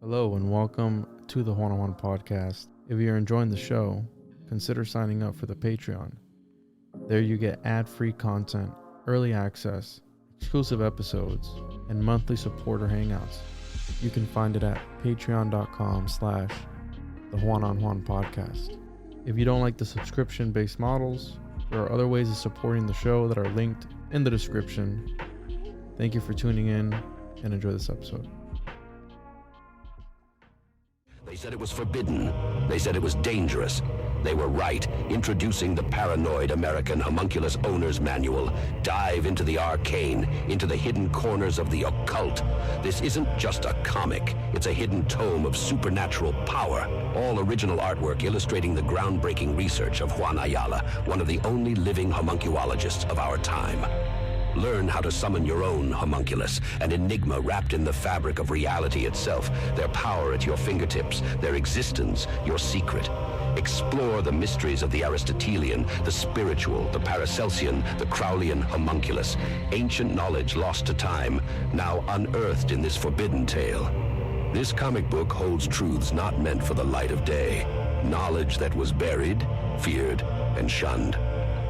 Hello and welcome to the One-on-One podcast. If you're enjoying the show, consider signing up for the Patreon. There you get ad-free content, early access, exclusive episodes, and monthly supporter hangouts. You can find it at patreon.com/the One-on-One podcast. If you don't like the subscription-based models, there are other ways of supporting the show that are linked in the description. Thank you for tuning in and enjoy this episode. They said it was forbidden. They said it was dangerous. They were right. Introducing the paranoid American homunculus owner's manual. Dive into the arcane, into the hidden corners of the occult. This isn't just a comic. It's a hidden tome of supernatural power. All original artwork illustrating the groundbreaking research of Juan Ayala, one of the only living homunculologists of our time. Learn how to summon your own homunculus, an enigma wrapped in the fabric of reality itself, their power at your fingertips, their existence, your secret. Explore the mysteries of the Aristotelian, the spiritual, the Paracelsian, the Crowleyan homunculus. Ancient knowledge lost to time, now unearthed in this forbidden tale. This comic book holds truths not meant for the light of day. Knowledge that was buried, feared, and shunned.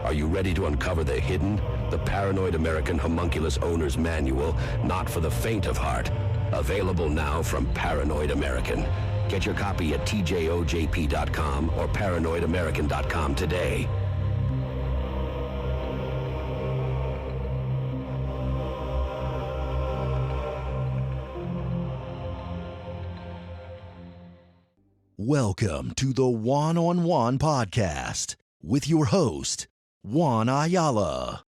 Are you ready to uncover the hidden? The Paranoid American Homunculus Owner's Manual, not for the faint of heart. Available now from Paranoid American. Get your copy at tjojp.com or paranoidamerican.com today. Welcome to the One-on-One podcast with your host, Juan Ayala.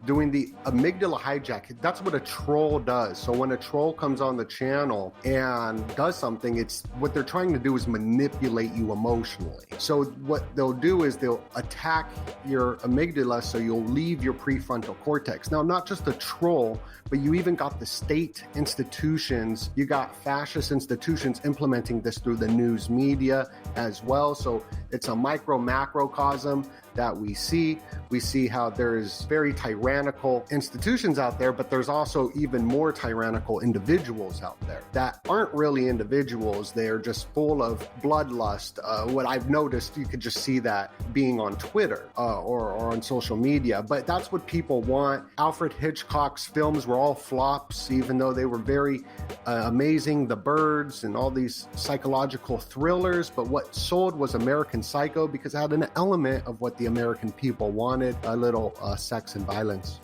Doing the amygdala hijack, that's what a troll does. So when a troll comes on the channel and does something, it's what they're trying to do is manipulate you emotionally. So what they'll do is they'll attack your amygdala so you'll leave your prefrontal cortex. Now, not just a troll, but you even got the state institutions, you got fascist institutions implementing this through the news media as well. So it's a micro-macrocosm that we see. We see how there's very tyrannical institutions out there, but there's also even more tyrannical individuals out there that aren't really individuals. They're just full of bloodlust. What I've noticed, you could just see that being on Twitter or on social media, but that's what people want. Alfred Hitchcock's films were all flops, even though they were very amazing. The Birds and all these psychological thrillers, but what sold was American Psycho because it had an element of what the American people wanted, a little sex and violence.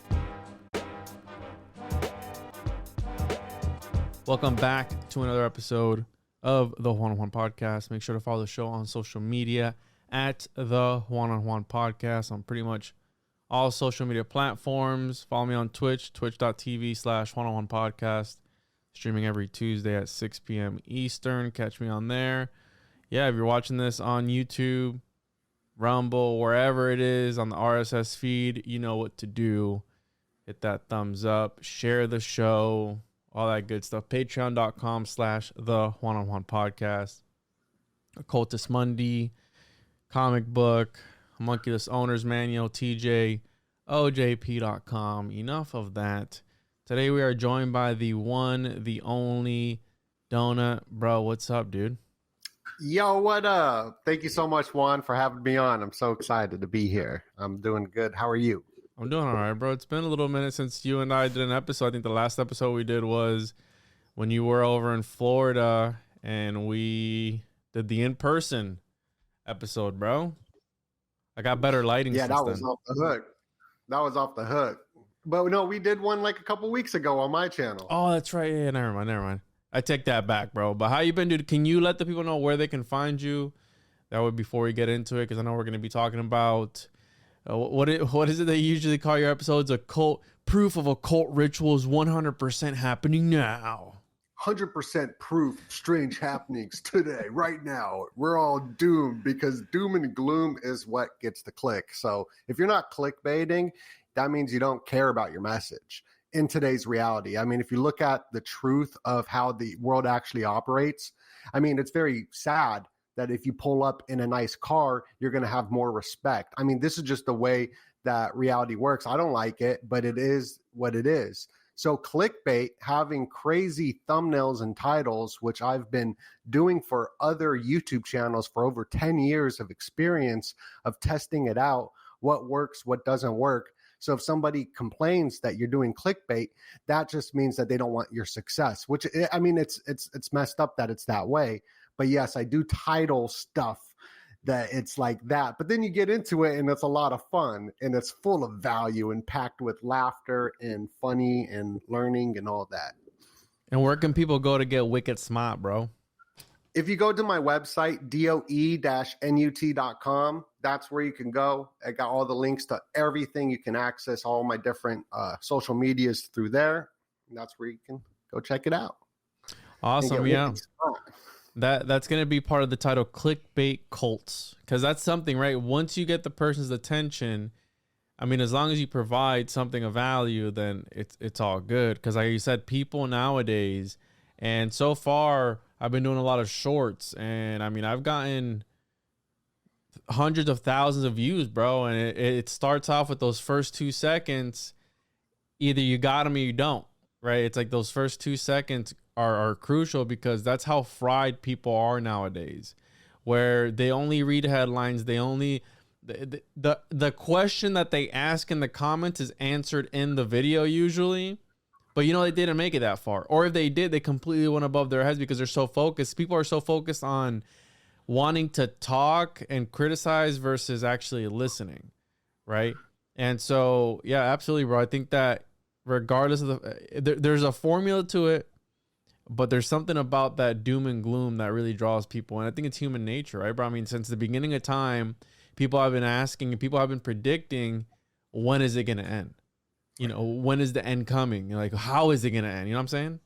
Welcome back to another episode of the One-on-One podcast. Make sure to follow the show on social media at the One-on-One podcast on pretty much all social media platforms. Follow me on Twitch, twitch.tv/one-on-one podcast. Streaming every Tuesday at 6 p.m. Eastern. Catch me on there. Yeah, if you're watching this on YouTube, Rumble, wherever it is on the RSS feed, you know what to do. Hit that thumbs up, share the show, all that good stuff. Patreon.com/the One-on-One podcast. Occultist Monday, comic book, homunculus owner's manual, tjojp.com. Enough of that. Today we are joined by the one, the only Donut. Bro, what's up, dude? Yo, what up? Thank you so much, Juan, for having me on. I'm so excited to be here. I'm doing good. How are you? I'm doing all right, bro. It's been a little minute since you and I did an episode. I think the last episode we did was when you were over in Florida and we did the in-person episode, bro. I got better lighting. Yeah, that was then. off the hook. That was off the hook. But no, we did one like a couple weeks ago on my channel. Oh, that's right. Yeah, never mind. I take that back, bro. But how you been, dude? Can you let the people know where they can find you? That would before we get into it, because I know we're going to be talking about what is it they usually call your episodes? Occult proof of occult rituals 100% happening now. 100% proof strange happenings today, right now. We're all doomed because doom and gloom is what gets the click. So if you're not clickbaiting, that means you don't care about your message. In today's reality, I mean, if you look at the truth of how the world actually operates, I mean, it's very sad that if you pull up in a nice car, you're going to have more respect. I mean, this is just the way that reality works. I don't like it, but it is what it is. So clickbait, having crazy thumbnails and titles, which I've been doing for other YouTube channels for over 10 years of experience of testing it out, what works, what doesn't work. So if somebody complains that you're doing clickbait, that just means that they don't want your success, which, I mean, it's messed up that it's that way. But yes, I do title stuff that it's like that. But then you get into it and it's a lot of fun and it's full of value and packed with laughter and funny and learning and all that. And where can people go to get wicked smart, bro? If you go to my website, doe-nut.com, that's where you can go. I got all the links to everything. You can access all my different social medias through there. And that's where you can go check it out. Awesome. Yeah. That's going to be part of the title, Clickbait Cults, because that's something, right? Once you get the person's attention, I mean, as long as you provide something of value, then it's all good. Because like you said, people nowadays, and so far I've been doing a lot of shorts, and I mean, I've gotten hundreds of thousands of views, bro. And it starts off with those first 2 seconds. Either you got them or you don't, right? It's like those first 2 seconds are crucial, because that's how fried people are nowadays, where they only read headlines. They only, the question that they ask in the comments is answered in the video usually, but they didn't make it that far. Or if they did, they completely went above their heads because they're so focused. People are so focused on wanting to talk and criticize versus actually listening, right? And so, yeah, absolutely, bro. I think that regardless of there's a formula to it, but there's something about that doom and gloom that really draws people. And I think it's human nature, right, bro? I mean, since the beginning of time, people have been asking and people have been predicting, when is it going to end? When is the end coming? Like, how is it going to end? You know what I'm saying?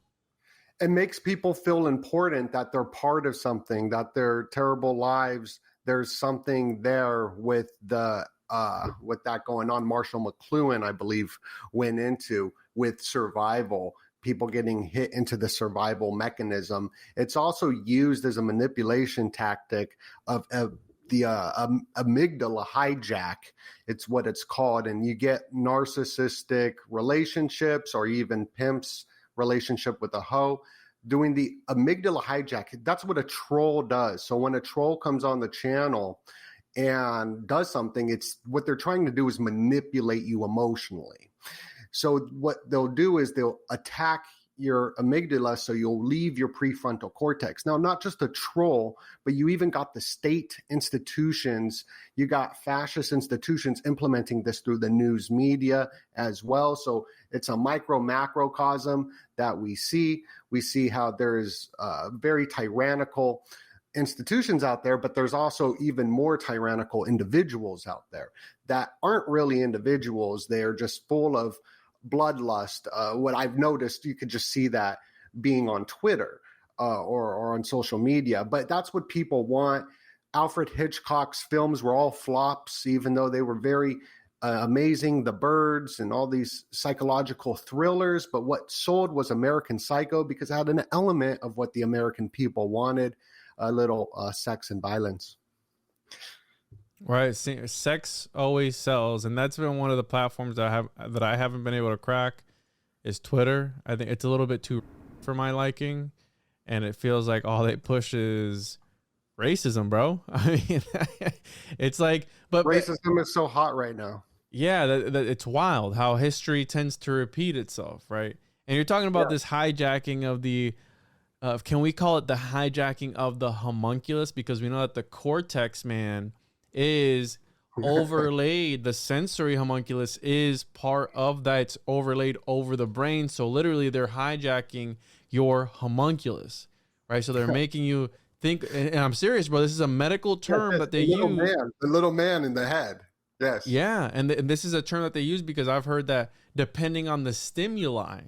It makes people feel important, that they're part of something, that their terrible lives, there's something there with the with that going on. Marshall McLuhan, I believe, went into with survival, people getting hit into the survival mechanism. It's also used as a manipulation tactic of the amygdala hijack. It's what it's called. And you get narcissistic relationships, or even pimps relationship with a hoe, doing the amygdala hijack. That's what a troll does. So when a troll comes on the channel and does something, it's what they're trying to do is manipulate you emotionally. So what they'll do is they'll attack your amygdala, so you'll leave your prefrontal cortex. Now, not just a troll, but you even got the state institutions. You got fascist institutions implementing this through the news media as well. So it's a macrocosm that we see. We see how there's very tyrannical institutions out there, but there's also even more tyrannical individuals out there that aren't really individuals. They're just full of bloodlust. What I've noticed, you could just see that being on Twitter or on social media, but that's what people want. Alfred Hitchcock's films were all flops, even though they were very amazing. The Birds and all these psychological thrillers, but what sold was American Psycho, because it had an element of what the American people wanted, a little sex and violence. Right, sex always sells, and that's been one of the platforms that I haven't been able to crack is Twitter. I think it's a little bit too for my liking, and it feels like all they push is racism, bro. I mean, it's like, but racism is so hot right now. Yeah, it's wild how history tends to repeat itself, right? And you're talking about this hijacking of the. Can we call it the hijacking of the homunculus? Because we know that the cortex, man, is overlaid. The sensory homunculus is part of that. It's overlaid over the brain. So literally they're hijacking your homunculus, right? So they're making you think, and I'm serious, bro. This is a medical term that they use. The little man in the head. Yes. Yeah. And this is a term that they use because I've heard that depending on the stimuli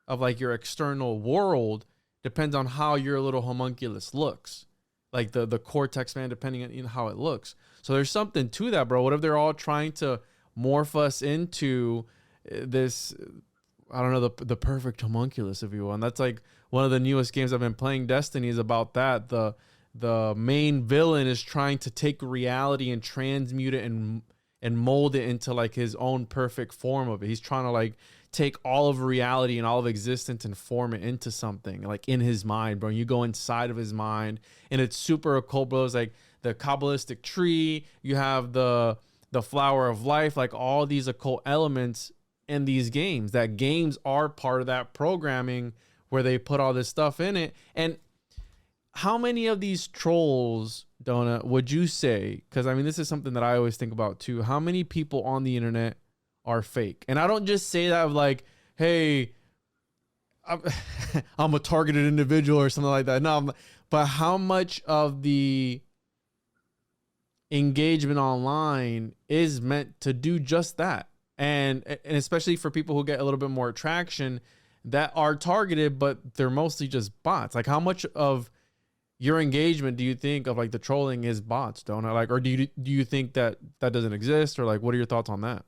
of like your external world, depends on how your little homunculus looks, like the cortex, man, depending on how it looks. So there's something to that, bro. What if they're all trying to morph us into this, I don't know, the perfect homunculus, if you will. And that's like one of the newest games I've been playing, Destiny, is about that. The the main villain is trying to take reality and transmute it and mold it into like his own perfect form of it. He's trying to like take all of reality and all of existence and form it into something like in his mind, bro. You go inside of his mind, and it's super occult, bro. It's like the Kabbalistic tree. You have the flower of life, like all these occult elements in these games. That games are part of that programming where they put all this stuff in it. And how many of these trolls, Donut, would you say? Because I mean, this is something that I always think about too. How many people on the internet are fake? And I don't just say that of like, hey, I'm a targeted individual or something like that. No, but how much of the engagement online is meant to do just that? And especially for people who get a little bit more traction that are targeted, but they're mostly just bots. Like, how much of your engagement do you think of like the trolling is bots, don't I? Like, or do you think that doesn't exist, or like, what are your thoughts on that?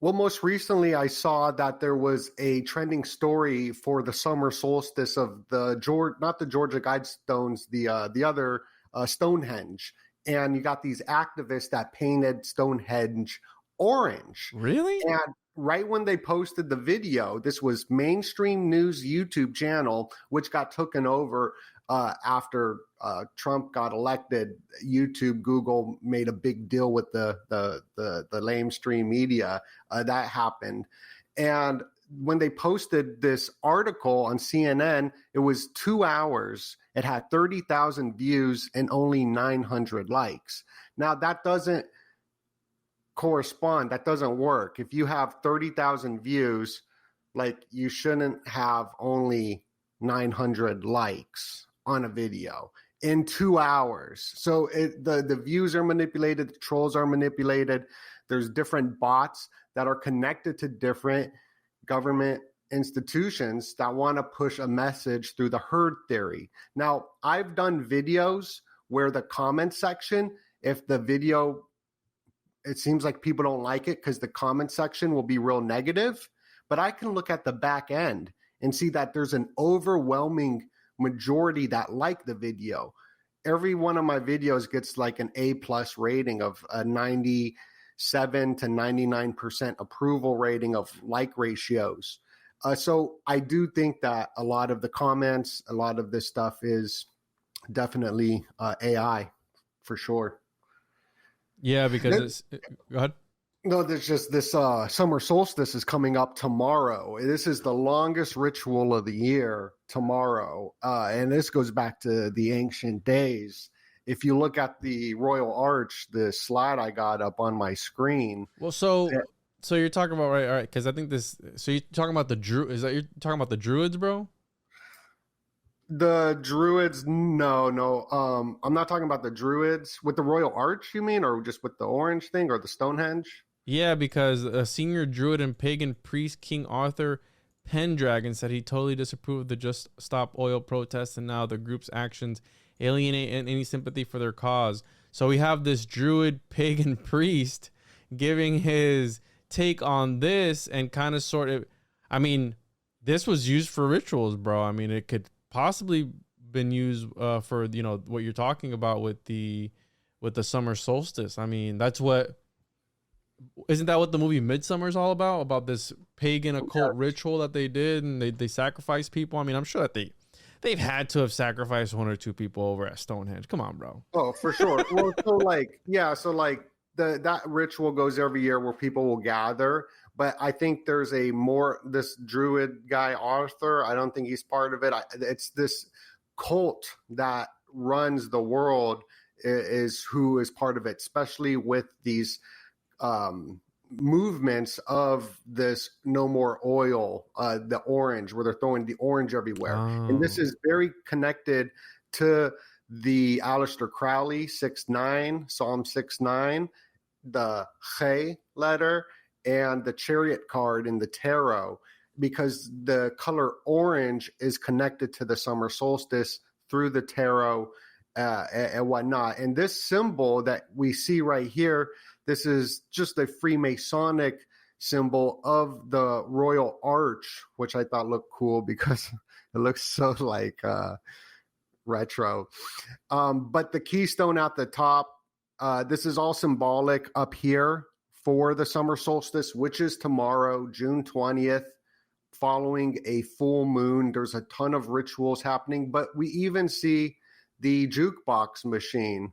Well, most recently I saw that there was a trending story for the summer solstice of not the Georgia Guidestones, the other Stonehenge. And you got these activists that painted Stonehenge orange. Really? And right when they posted the video, this was mainstream news YouTube channel, which got taken over after Trump got elected. YouTube, Google made a big deal with the lamestream media. That happened. And when they posted this article on CNN, it was 2 hours. It had 30,000 views and only 900 likes. Now, that doesn't correspond. That doesn't work. If you have 30,000 views, like, you shouldn't have only 900 likes on a video in 2 hours. So the views are manipulated, the trolls are manipulated. There's different bots that are connected to different government institutions that want to push a message through the herd theory. Now, I've done videos where the comment section, if the video, it seems like people don't like it because the comment section will be real negative, but I can look at the back end and see that there's an overwhelming majority that like the video. Every one of my videos gets like an A+ rating of a 97 to 99% approval rating of like ratios. So I do think that a lot of the comments, a lot of this stuff is definitely AI for sure. Yeah, because go ahead. No, there's just this summer solstice is coming up tomorrow. This is the longest ritual of the year tomorrow. And this goes back to the ancient days. If you look at the Royal Arch, the slide I got up on my screen. Well, so you're talking about, right? All right. Cause I think so you're talking about you're talking about the Druids, bro? The Druids, no. I'm not talking about the Druids. With the Royal Arch, you mean, or just with the orange thing or the Stonehenge? Yeah, because a senior Druid and pagan priest, King Arthur Pendragon, said he totally disapproved of the Just Stop Oil protests, and now the group's actions alienate any sympathy for their cause. So we have this Druid pagan priest giving his take on this, and kind of sort of, I mean, this was used for rituals, bro. I mean, it could possibly been used for, you know, what you're talking about with the summer solstice. I mean, isn't that what the movie Midsummer is all about? About this pagan occult ritual that they did, and they sacrificed people. I mean, I'm sure that they've had to have sacrificed one or two people over at Stonehenge. Come on, bro. Oh, for sure. Well, that ritual goes every year where people will gather. But I think there's this Druid guy, Arthur. I don't think he's part of it. It's this cult that runs the world is who is part of it, especially with these movements of this no more oil, the orange, where they're throwing the orange everywhere. Oh. And this is very connected to the Aleister Crowley 6-9, Psalm 6-9, the Che letter, and the Chariot card in the tarot, because the color orange is connected to the summer solstice through the tarot and whatnot. And this symbol that we see right here, this is just a Freemasonic symbol of the Royal Arch, which I thought looked cool because it looks so like retro. But the keystone at the top, this is all symbolic up here for the summer solstice, which is tomorrow, June 20th, following a full moon. There's a ton of rituals happening, but we even see the jukebox machine.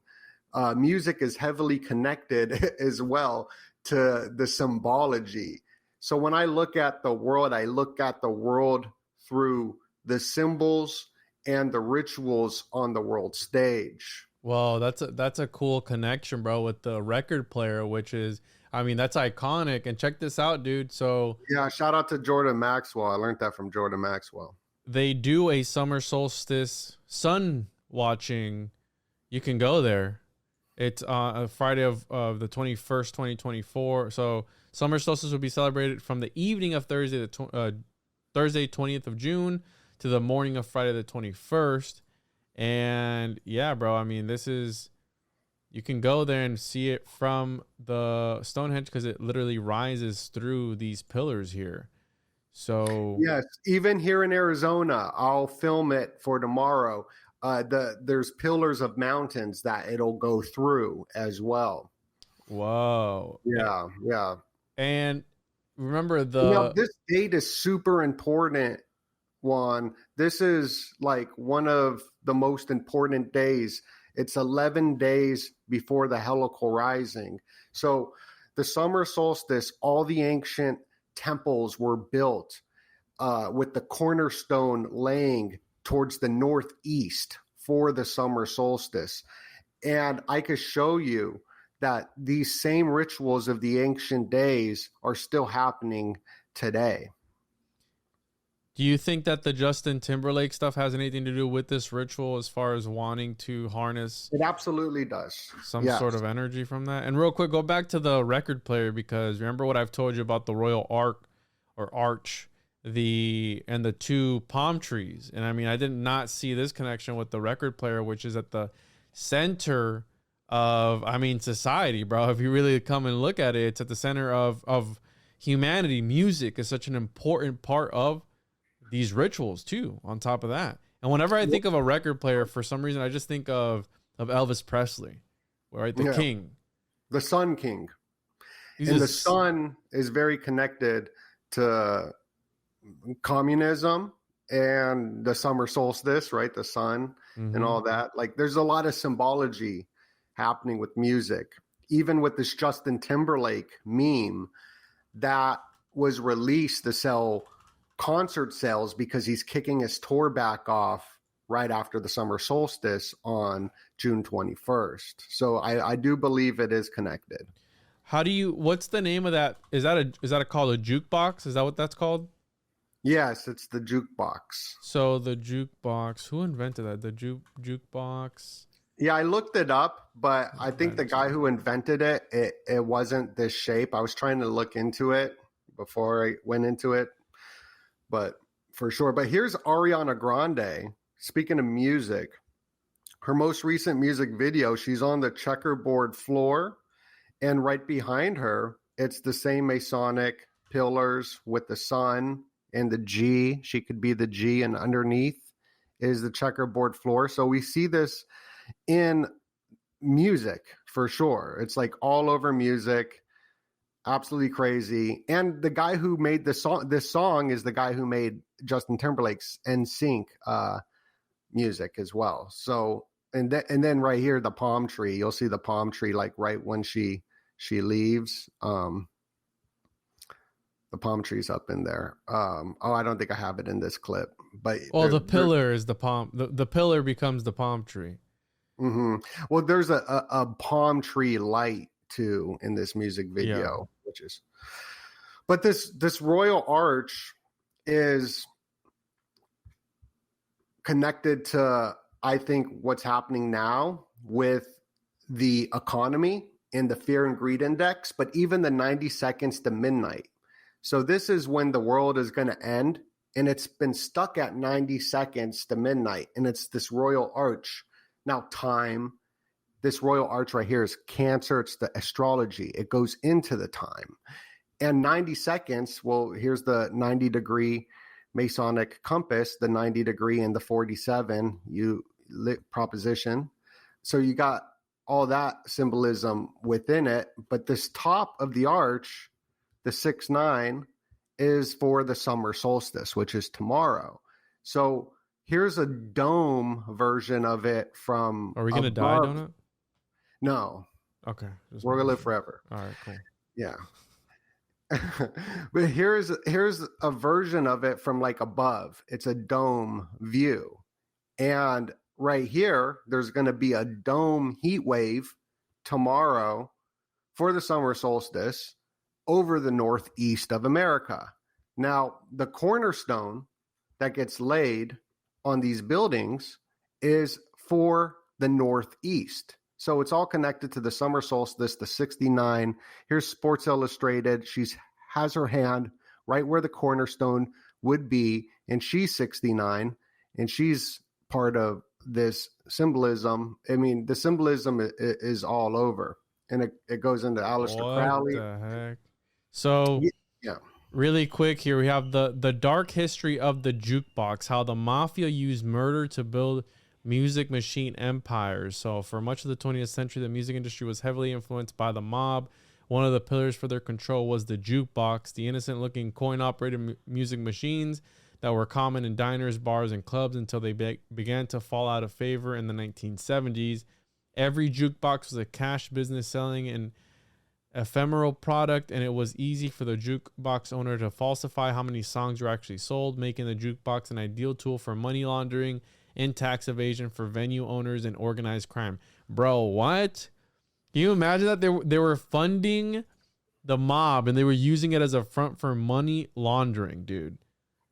Music is heavily connected as well to the symbology. So when I look at the world, I look at the world through the symbols and the rituals on the world stage. Well, that's a cool connection, bro, with the record player, which is, I mean, that's iconic. And check this out, dude. So yeah, shout out to Jordan Maxwell. I learned that from Jordan Maxwell. They do a summer solstice sun watching. You can go there. It's a Friday of the 21st, 2024. So summer solstice will be celebrated from the evening of Thursday, Thursday 20th of June to the morning of Friday the 21st. And yeah, bro, I mean, you can go there and see it from the Stonehenge because it literally rises through these pillars here. So yes, even here in Arizona, I'll film it for tomorrow. There's pillars of mountains that it'll go through as well. Whoa. Yeah. And remember this date is super important, Juan. This is like one of the most important days. It's 11 days before the helical rising. So the summer solstice, all the ancient temples were built with the cornerstone laying towards the northeast for the summer solstice. And I could show you that these same rituals of the ancient days are still happening today. Do you think that the Justin Timberlake stuff has anything to do with this ritual as far as wanting to harness? It absolutely does. Some sort of energy from that. And real quick, go back to the record player, because remember what I've told you about the royal arch, and the two palm trees. And I mean, I did not see this connection with the record player, which is at the center of, I mean, society, bro. If you really come and look at it, it's at the center of humanity. Music is such an important part of these rituals too, on top of that. And whenever I think of a record player, for some reason, I just think of Elvis Presley, right? The king. The Sun King. The sun is very connected to communism and the summer solstice, right? The sun and all that. Like, there's a lot of symbology happening with music. Even with this Justin Timberlake meme that was released to sell concert sales because he's kicking his tour back off right after the summer solstice on June 21st. So I do believe it is connected. What's the name of that? Is that called a jukebox? Is that what that's called? Yes, it's the jukebox. So the jukebox, who invented that? The jukebox? Yeah, I looked it up, but I think the guy who invented it wasn't this shape. I was trying to look into it before I went into it, but for sure. But here's Ariana Grande. Speaking of music, her most recent music video, she's on the checkerboard floor, and right behind her, it's the same Masonic pillars with the sun and the G. She could be the G, and underneath is the checkerboard floor. So we see this in music for sure. It's like all over music. Absolutely crazy. And the guy who made this song is the guy who made Justin Timberlake's NSYNC music as well. So, and then right here, the palm tree, you'll see the palm tree, like right when she leaves, the palm tree's up in there. I don't think I have it in this clip, but the pillar is the palm. The pillar becomes the palm tree. Mm-hmm. Well, there's a palm tree light too in this music video, but this royal arch is connected to, I think, what's happening now with the economy and the fear and greed index, but even the 90 seconds to midnight. So this is when the world is going to end, and it's been stuck at 90 seconds to midnight, and it's this royal arch. Now, time, this royal arch right here is Cancer. It's the astrology. It goes into the time. And 90 seconds, well, here's the 90-degree Masonic compass, the 90 degree and the 47. You proposition. So you got all that symbolism within it. But this top of the arch, the 6-9, is for the summer solstice, which is tomorrow. So here's a dome version of it from. Are we going to die, Donut? No. Okay. We're going to live forever. All right, cool. Yeah. But here's a version of it from like above. It's a dome view. And right here, there's going to be a dome heat wave tomorrow for the summer solstice over the northeast of America. Now, the cornerstone that gets laid on these buildings is for the northeast. So it's all connected to the summer solstice, the 69. Here's Sports Illustrated. She has her hand right where the cornerstone would be, and she's 69, and she's part of this symbolism. I mean, the symbolism is all over, and it goes into Aleister Crowley. What the heck? So, yeah. Really quick here, we have the dark history of the jukebox, how the mafia used murder to build music machine empires. So for much of the 20th century, the music industry was heavily influenced by the mob. One of the pillars for their control was the jukebox, the innocent-looking coin-operated music machines that were common in diners, bars, and clubs until they began to fall out of favor in the 1970s. Every jukebox was a cash business selling an ephemeral product, and it was easy for the jukebox owner to falsify how many songs were actually sold, making the jukebox an ideal tool for money laundering and tax evasion for venue owners and organized crime. Bro, what? Can you imagine that they were funding the mob and they were using it as a front for money laundering, dude?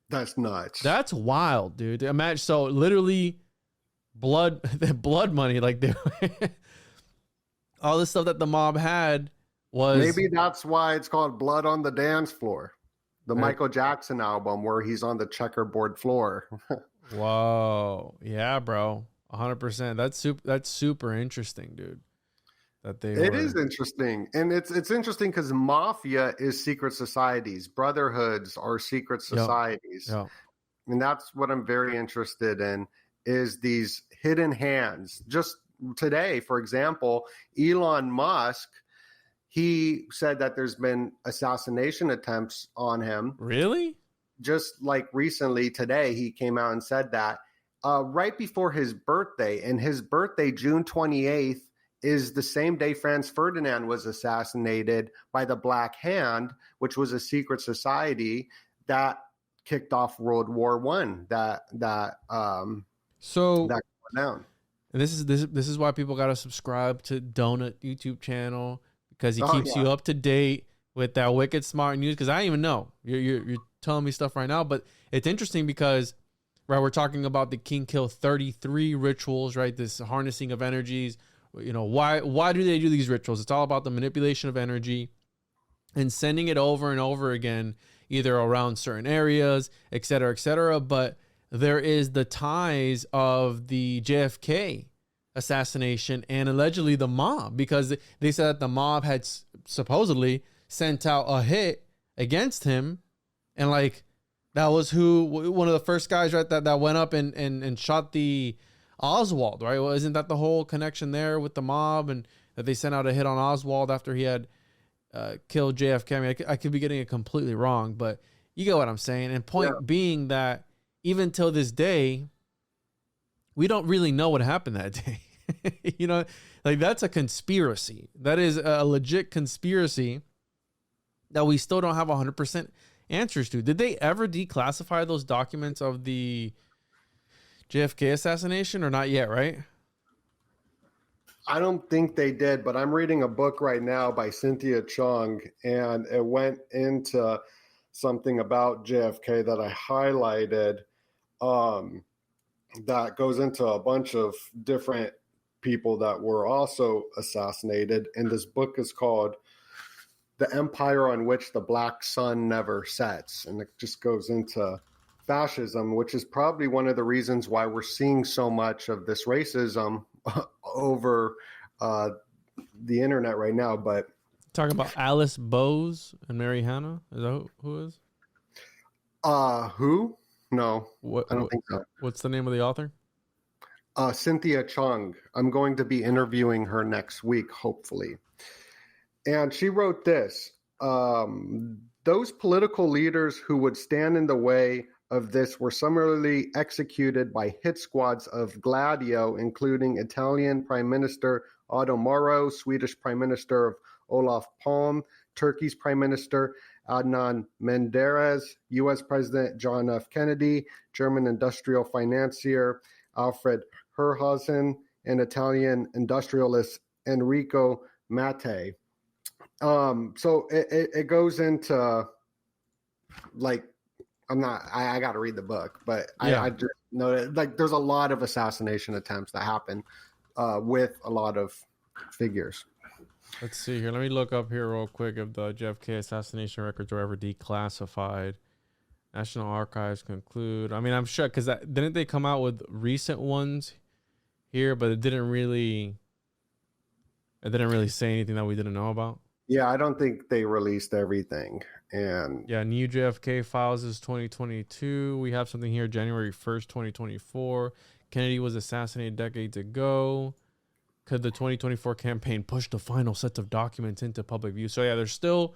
That's nuts. That's wild, dude. Imagine, so literally blood money, like all the stuff that the mob had was. Maybe that's why it's called Blood on the Dance Floor, the Michael Jackson album where he's on the checkerboard floor. Whoa. Yeah, bro. 100%. That's super interesting, dude. It is interesting. And it's interesting because mafia is secret societies. Brotherhoods are secret societies. Yep. And that's what I'm very interested in, is these hidden hands. Just today, for example, Elon Musk, he said that there's been assassination attempts on him. Really? Just like recently today, he came out and said that right before his birthday. And his birthday, June 28th, is the same day Franz Ferdinand was assassinated by the Black Hand, which was a secret society that kicked off World War I. That went down. And this is why people gotta subscribe to Donut YouTube channel, because he keeps you up to date with that wicked smart news. Because I don't even know, you're telling me stuff right now, but it's interesting because we're talking about the King Kill 33 rituals, right? This harnessing of energies. You know, why do they do these rituals? It's all about the manipulation of energy and sending it over and over again, either around certain areas, et cetera, et cetera. But there is the ties of the JFK assassination and allegedly the mob, because they said that the mob had supposedly sent out a hit against him. And like, that was one of the first guys, right, that went up and shot the Oswald, right? Well, isn't that the whole connection there with the mob, and that they sent out a hit on Oswald after he had killed JFK? I mean, I could be getting it completely wrong, but you get what I'm saying. And point being that even till this day, we don't really know what happened that day. You know, like, that's a conspiracy. That is a legit conspiracy that we still don't have 100% answers to. Did they ever declassify those documents of the JFK assassination, or not yet, right? I don't think they did, but I'm reading a book right now by Cynthia Chung, and it went into something about JFK that I highlighted that goes into a bunch of different people that were also assassinated. And this book is called The Empire on Which the Black Sun Never Sets. And it just goes into fascism, which is probably one of the reasons why we're seeing so much of this racism over the internet right now. But talking about Alice Bowes and Mary Hannah, is that who is? Who? No, I don't think so. What's the name of the author? Cynthia Chung. I'm going to be interviewing her next week, hopefully. And she wrote this. Those political leaders who would stand in the way of this were summarily executed by hit squads of Gladio, including Italian Prime Minister Otto Moro, Swedish Prime Minister Olof Palme, Turkey's Prime Minister Adnan Menderes, U.S. President John F. Kennedy, German industrial financier Alfred Herrhausen, and Italian industrialist Enrico Mattei. So it goes into, like, I got to read the book, but Yeah. I just know that, like, there's a lot of assassination attempts that happen with a lot of figures. Let's see here. Let me look up here real quick if the JFK assassination records were ever declassified. National Archives conclude. I mean, I'm sure, because didn't they come out with recent ones here, but it didn't really say anything that we didn't know about. Yeah, I don't think they released everything. And yeah, new JFK files is 2022. We have something here, January 1st, 2024. Kennedy was assassinated decades ago. Could the 2024 campaign push the final set of documents into public view? So yeah, they're still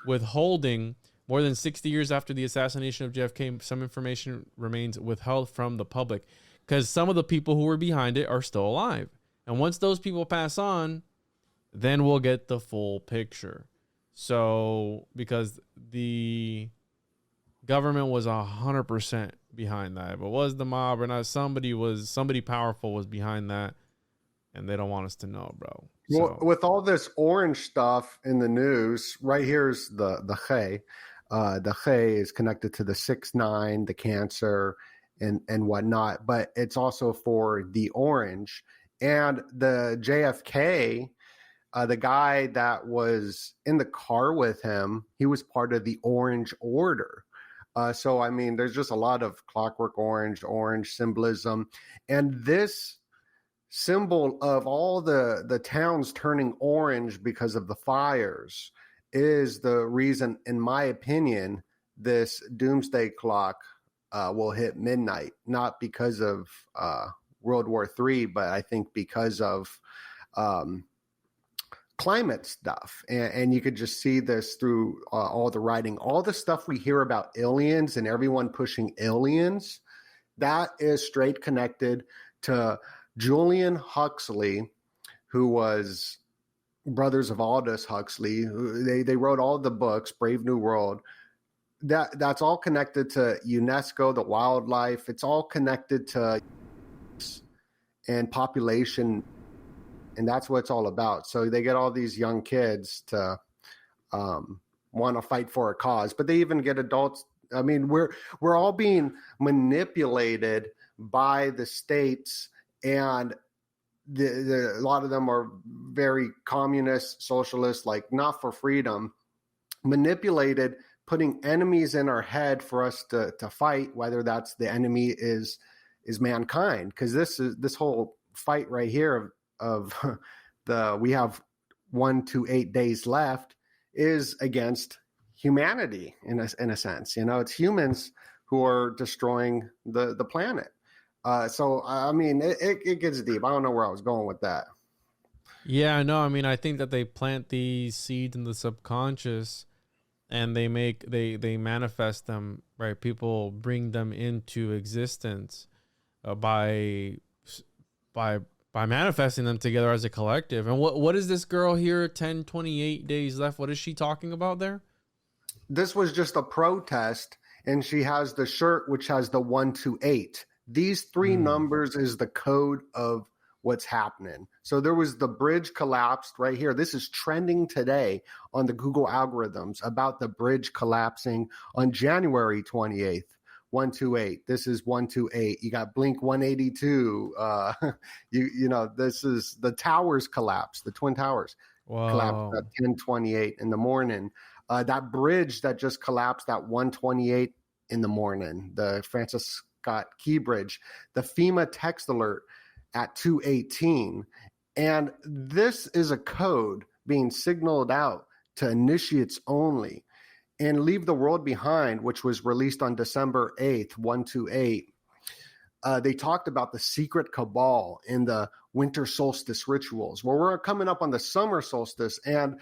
withholding. More than 60 years after the assassination of JFK, some information remains withheld from the public because some of the people who were behind it are still alive. And once those people pass on, then we'll get the full picture. So because the government was 100% behind that, but was the mob or not, somebody powerful was behind that, and they don't want us to know, bro. Well, with all this orange stuff in the news, right here's the Che. The Che is connected to the 6-9, the cancer, and whatnot, but it's also for the orange. And the JFK, the guy that was in the car with him, he was part of the Orange Order. So, I mean, there's just a lot of clockwork orange symbolism. And this symbol of all the towns turning orange because of the fires is the reason, in my opinion, this doomsday clock will hit midnight, not because of World War III, but I think because of climate stuff. And you could just see this through all the writing, all the stuff we hear about aliens and everyone pushing aliens, that is straight connected to Julian Huxley, who was brothers of Aldous Huxley. They wrote all the books, Brave New World. That's all connected to UNESCO, the wildlife. It's all connected to and population, and that's what it's all about. So they get all these young kids to want to fight for a cause, but they even get adults. I mean, we're all being manipulated by the states, and a lot of them are very communist, socialist, like not for freedom, manipulated, putting enemies in our head for us to fight, whether that's the enemy is mankind. Because this whole fight right here of we have 1 to 8 days left is against humanity in a sense. You know, it's humans who are destroying the planet. So, I mean, it gets deep. I don't know where I was going with that. Yeah, no, I mean, I think that they plant these seeds in the subconscious and they manifest them, right? People bring them into existence by manifesting them together as a collective. And what is this girl here, 10-28 days left? What is she talking about there? This was just a protest, and she has the shirt which has the 1 to 8. These three numbers is the code of what's happening. So there was the bridge collapsed right here. This is trending today on the Google algorithms about the bridge collapsing on January 28th, 128. This is 128. You got Blink 182. You know, this is the towers collapsed, the Twin Towers collapsed at 10:28 in the morning. That bridge that just collapsed at 1:28 in the morning, the Francis Scott Key Bridge, the FEMA text alert at 2:18. And this is a code being signaled out to initiates only. And Leave the World Behind, which was released on December 8th, 128. they talked about the secret cabal in the winter solstice rituals. Well, we're coming up on the summer solstice, and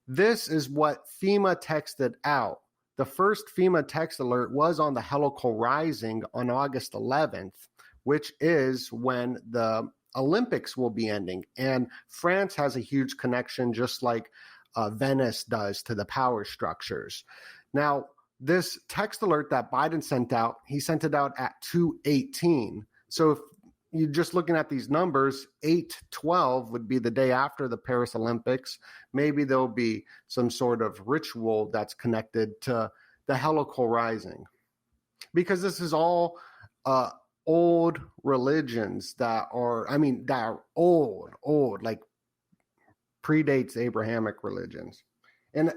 this is what FEMA texted out. The first FEMA text alert was on the helical rising on August 11th, which is when the Olympics will be ending. And France has a huge connection, just like Venice does, to the power structures. Now, this text alert that Biden sent out, he sent it out at 2:18. So if you're just looking at these numbers, 8/12 would be the day after the Paris Olympics. Maybe there'll be some sort of ritual that's connected to the helical rising. Because this is all old religions that are old, like predates Abrahamic religions. And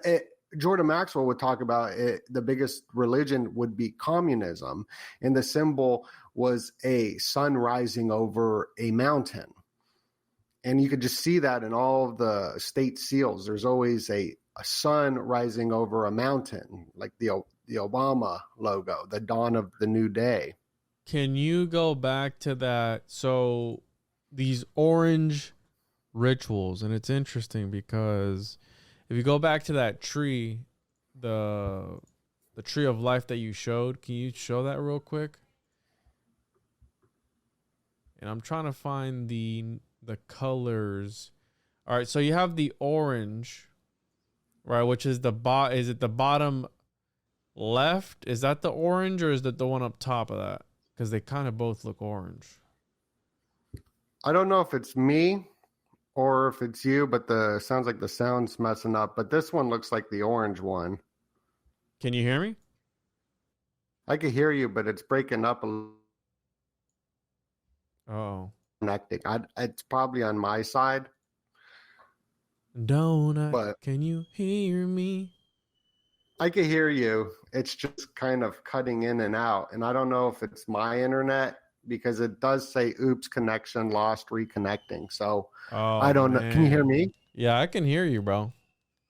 Jordan Maxwell would talk about it, the biggest religion would be communism, and the symbol was a sun rising over a mountain. And you could just see that in all of the state seals. There's always a sun rising over a mountain, like the Obama logo, the dawn of the new day. Can you go back to that? So these orange rituals, and it's interesting because if you go back to that tree, the tree of life that you showed, can you show that real quick? And I'm trying to find the colors. All right, so you have the orange, right, which is is it the bottom left? Is that the orange, or is that the one up top of that? Because they kind of both look orange. I don't know if it's me or if it's you, but sounds like the sound's messing up. But this one looks like the orange one. Can you hear me? I can hear you, but it's breaking up a little. Oh. Connecting. It's probably on my side. Can you hear me? I can hear you. It's just kind of cutting in and out. And I don't know if it's my internet, because it does say, oops, connection lost, reconnecting. So I don't know. Can you hear me? Yeah, I can hear you, bro.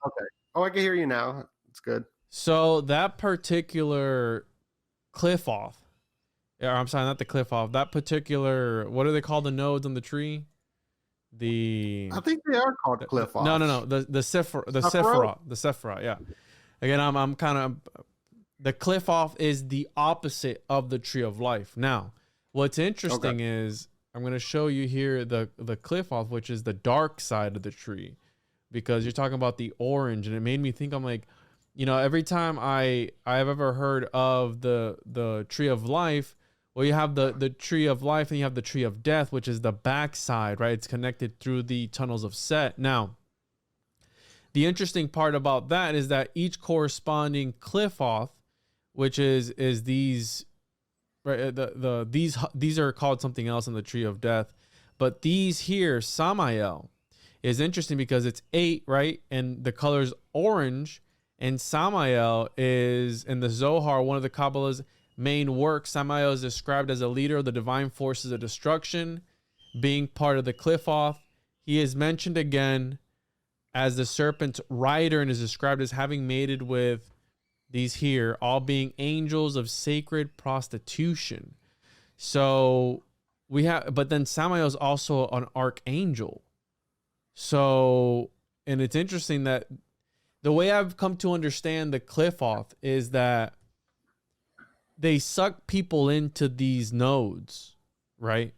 Okay. Oh, I can hear you now. It's good. So that particular Qliphoth, I'm sorry, not the Qliphoth, that particular, what do they call the nodes on the tree? I think they are called Qliphoth. No. The Sephiroth, yeah. Again, I'm kind of, the Qliphoth is the opposite of the tree of life. Now, what's interesting is I'm going to show you here the Qliphoth, which is the dark side of the tree, because you're talking about the orange, and it made me think, I'm like, every time I've ever heard of the tree of life, well, you have the tree of life and you have the tree of death, which is the backside, right? It's connected through the tunnels of Set. Now, the interesting part about that is that each corresponding Qliphoth, which is these, right? These are called something else in the tree of death, but these here, Samael, is interesting because it's 8, right? And the color's orange, and Samael is in the Zohar, one of the Kabbalah's main works. Samael is described as a leader of the divine forces of destruction, being part of the Qliphoth. He is mentioned again as the serpent's rider and is described as having mated with these here, all being angels of sacred prostitution. So we have, but then Samael is also an archangel. So, and it's interesting that the way I've come to understand the Qliphoth is that they suck people into these nodes, right?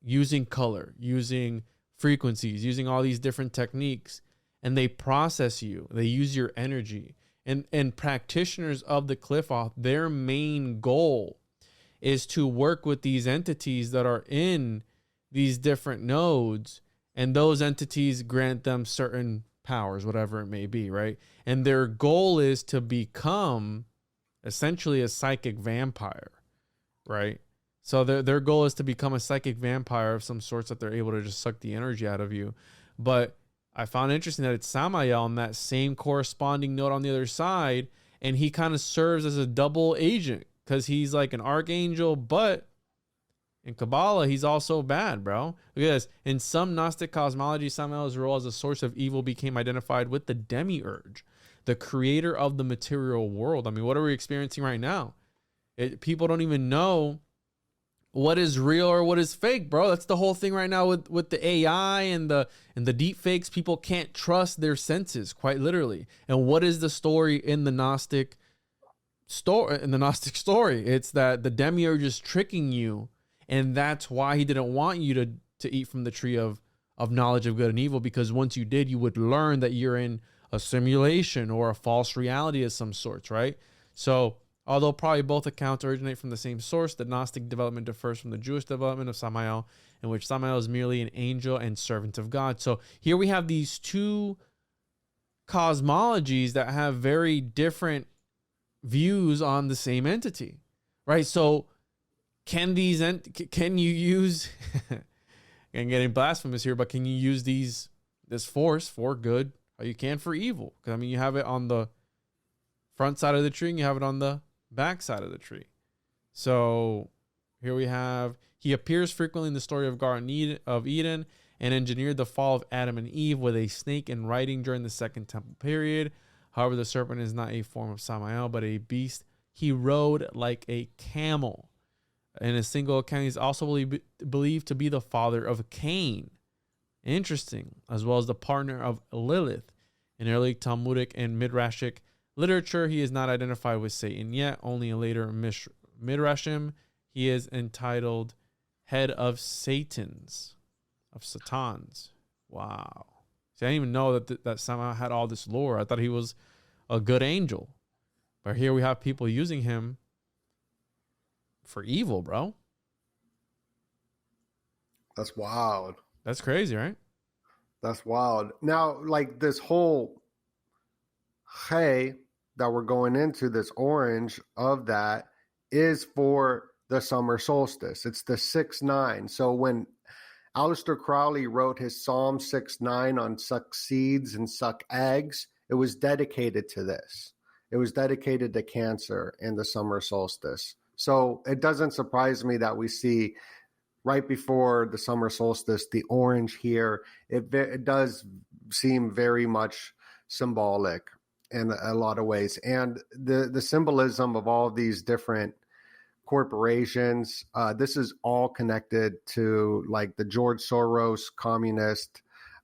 Using color, using frequencies, using all these different techniques, and they process you. They use your energy. And practitioners of the Qliphoth, their main goal is to work with these entities that are in these different nodes, and those entities grant them certain powers, whatever it may be, right? And their goal is to become essentially a psychic vampire, right? So their goal is to become a psychic vampire of some sorts, that they're able to just suck the energy out of you. But I found interesting that it's Samael on that same corresponding node on the other side, and he kind of serves as a double agent because he's like an archangel, but in Kabbalah, he's also bad, bro. Look at this. In some Gnostic cosmology, Samael's role as a source of evil became identified with the demiurge, the creator of the material world. I mean, what are we experiencing right now? People don't even know what is real or what is fake, bro. That's the whole thing right now with the AI and the deep fakes. People can't trust their senses, quite literally. And what is the story in the Gnostic story? It's that the demiurge is tricking you, and that's why he didn't want you to eat from the tree of knowledge of good and evil, because once you did, you would learn that you're in a simulation or a false reality of some sorts, right? So although probably both accounts originate from the same source, the Gnostic development differs from the Jewish development of Samael, in which Samael is merely an angel and servant of God. So here we have these two cosmologies that have very different views on the same entity, right? So can you use, and getting blasphemous here, but can you use this force for good, or you can for evil? Because I mean, you have it on the front side of the tree and you have it on the back side of the tree. So here we have, he appears frequently in the story of Garden of Eden and engineered the fall of Adam and Eve with a snake in writing during the Second Temple period. However, the serpent is not a form of Samael, but a beast. He rode like a camel. In a single account, he's also believed to be the father of Cain. Interesting. As well as the partner of Lilith. In early Talmudic and Midrashic literature, he is not identified with Satan yet. Only in later Midrashim, he is entitled head of Satans. Wow. See, I didn't even know that somehow had all this lore. I thought he was a good angel. But here we have people using him for evil, bro. That's wild. That's crazy, right? That's wild. Now, like this whole hay that we're going into, this orange of that is for the summer solstice. It's the 6-9. So when Aleister Crowley wrote his Psalm 6-9 on suck seeds and suck eggs, it was dedicated to this. It was dedicated to Cancer and the summer solstice. So it doesn't surprise me that we see right before the summer solstice, the orange here. It does seem very much symbolic in a lot of ways. And the symbolism of all of these different corporations, this is all connected to like the George Soros communist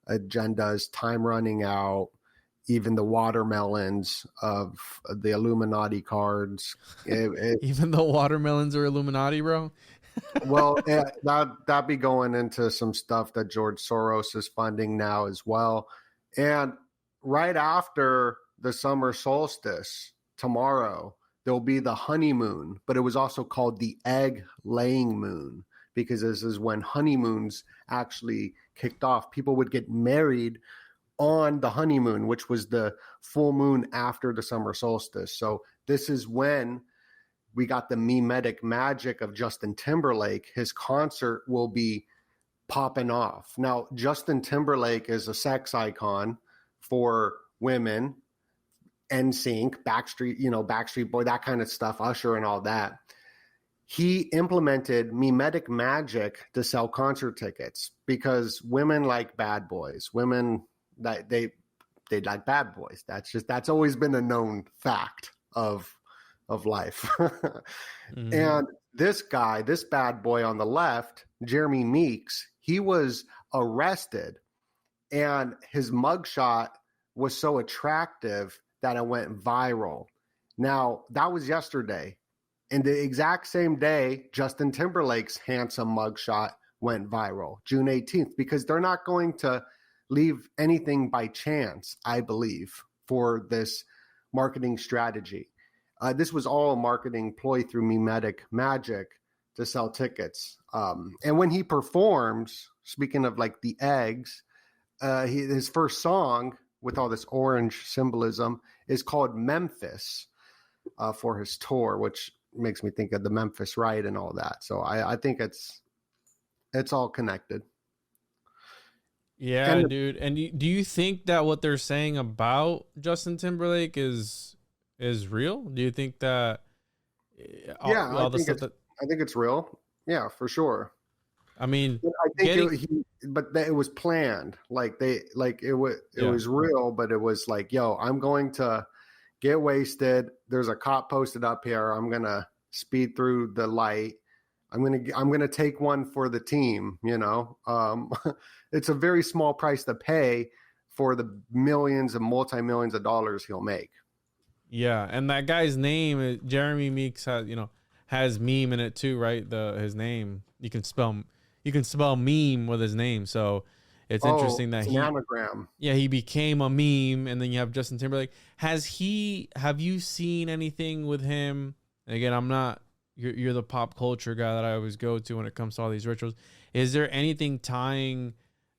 agendas, time running out, even the watermelons of the Illuminati cards. Even the watermelons are Illuminati, bro? Well, that'd be going into some stuff that George Soros is funding now as well. And right after the summer solstice, tomorrow, there'll be the honeymoon, but it was also called the egg-laying moon, because this is when honeymoons actually kicked off. People would get married on the honeymoon, which was the full moon after the summer solstice. So this is when we got the memetic magic of Justin Timberlake. His concert will be popping off. Now, Justin Timberlake is a sex icon for women, NSYNC, Backstreet Boy, that kind of stuff, Usher and all that. He implemented memetic magic to sell concert tickets because women like bad boys. Women, that they like bad boys. That's always been a known fact of life. Mm-hmm. And this guy, this bad boy on the left, Jeremy Meeks, he was arrested, and his mugshot was so attractive that it went viral. Now, that was yesterday. And the exact same day, Justin Timberlake's handsome mugshot went viral, June 18th, because they're not going to leave anything by chance, I believe, for this marketing strategy. This was all a marketing ploy through memetic magic to sell tickets. And when he performs, speaking of like the eggs, his first song with all this orange symbolism is called Memphis for his tour, which makes me think of the Memphis Riot and all that. So I think it's all connected. Yeah, dude. And do you think that what they're saying about Justin Timberlake is real? Do you think that? I think it's real. Yeah, for sure. I mean, I think it was planned. It was real, but it was like, yo, I'm going to get wasted. There's a cop posted up here. I'm going to speed through the light. I'm gonna take one for the team. It's a very small price to pay for the millions and multi-millions of dollars he'll make. Yeah, and that guy's name, Jeremy Meeks, has meme in it too, right? His name, you can spell meme with his name, so it's interesting that it's an anagram. Yeah, he became a meme, and then you have Justin Timberlake. Have you seen anything with him? And again, I'm not. You're the pop culture guy that I always go to when it comes to all these rituals. Is there anything tying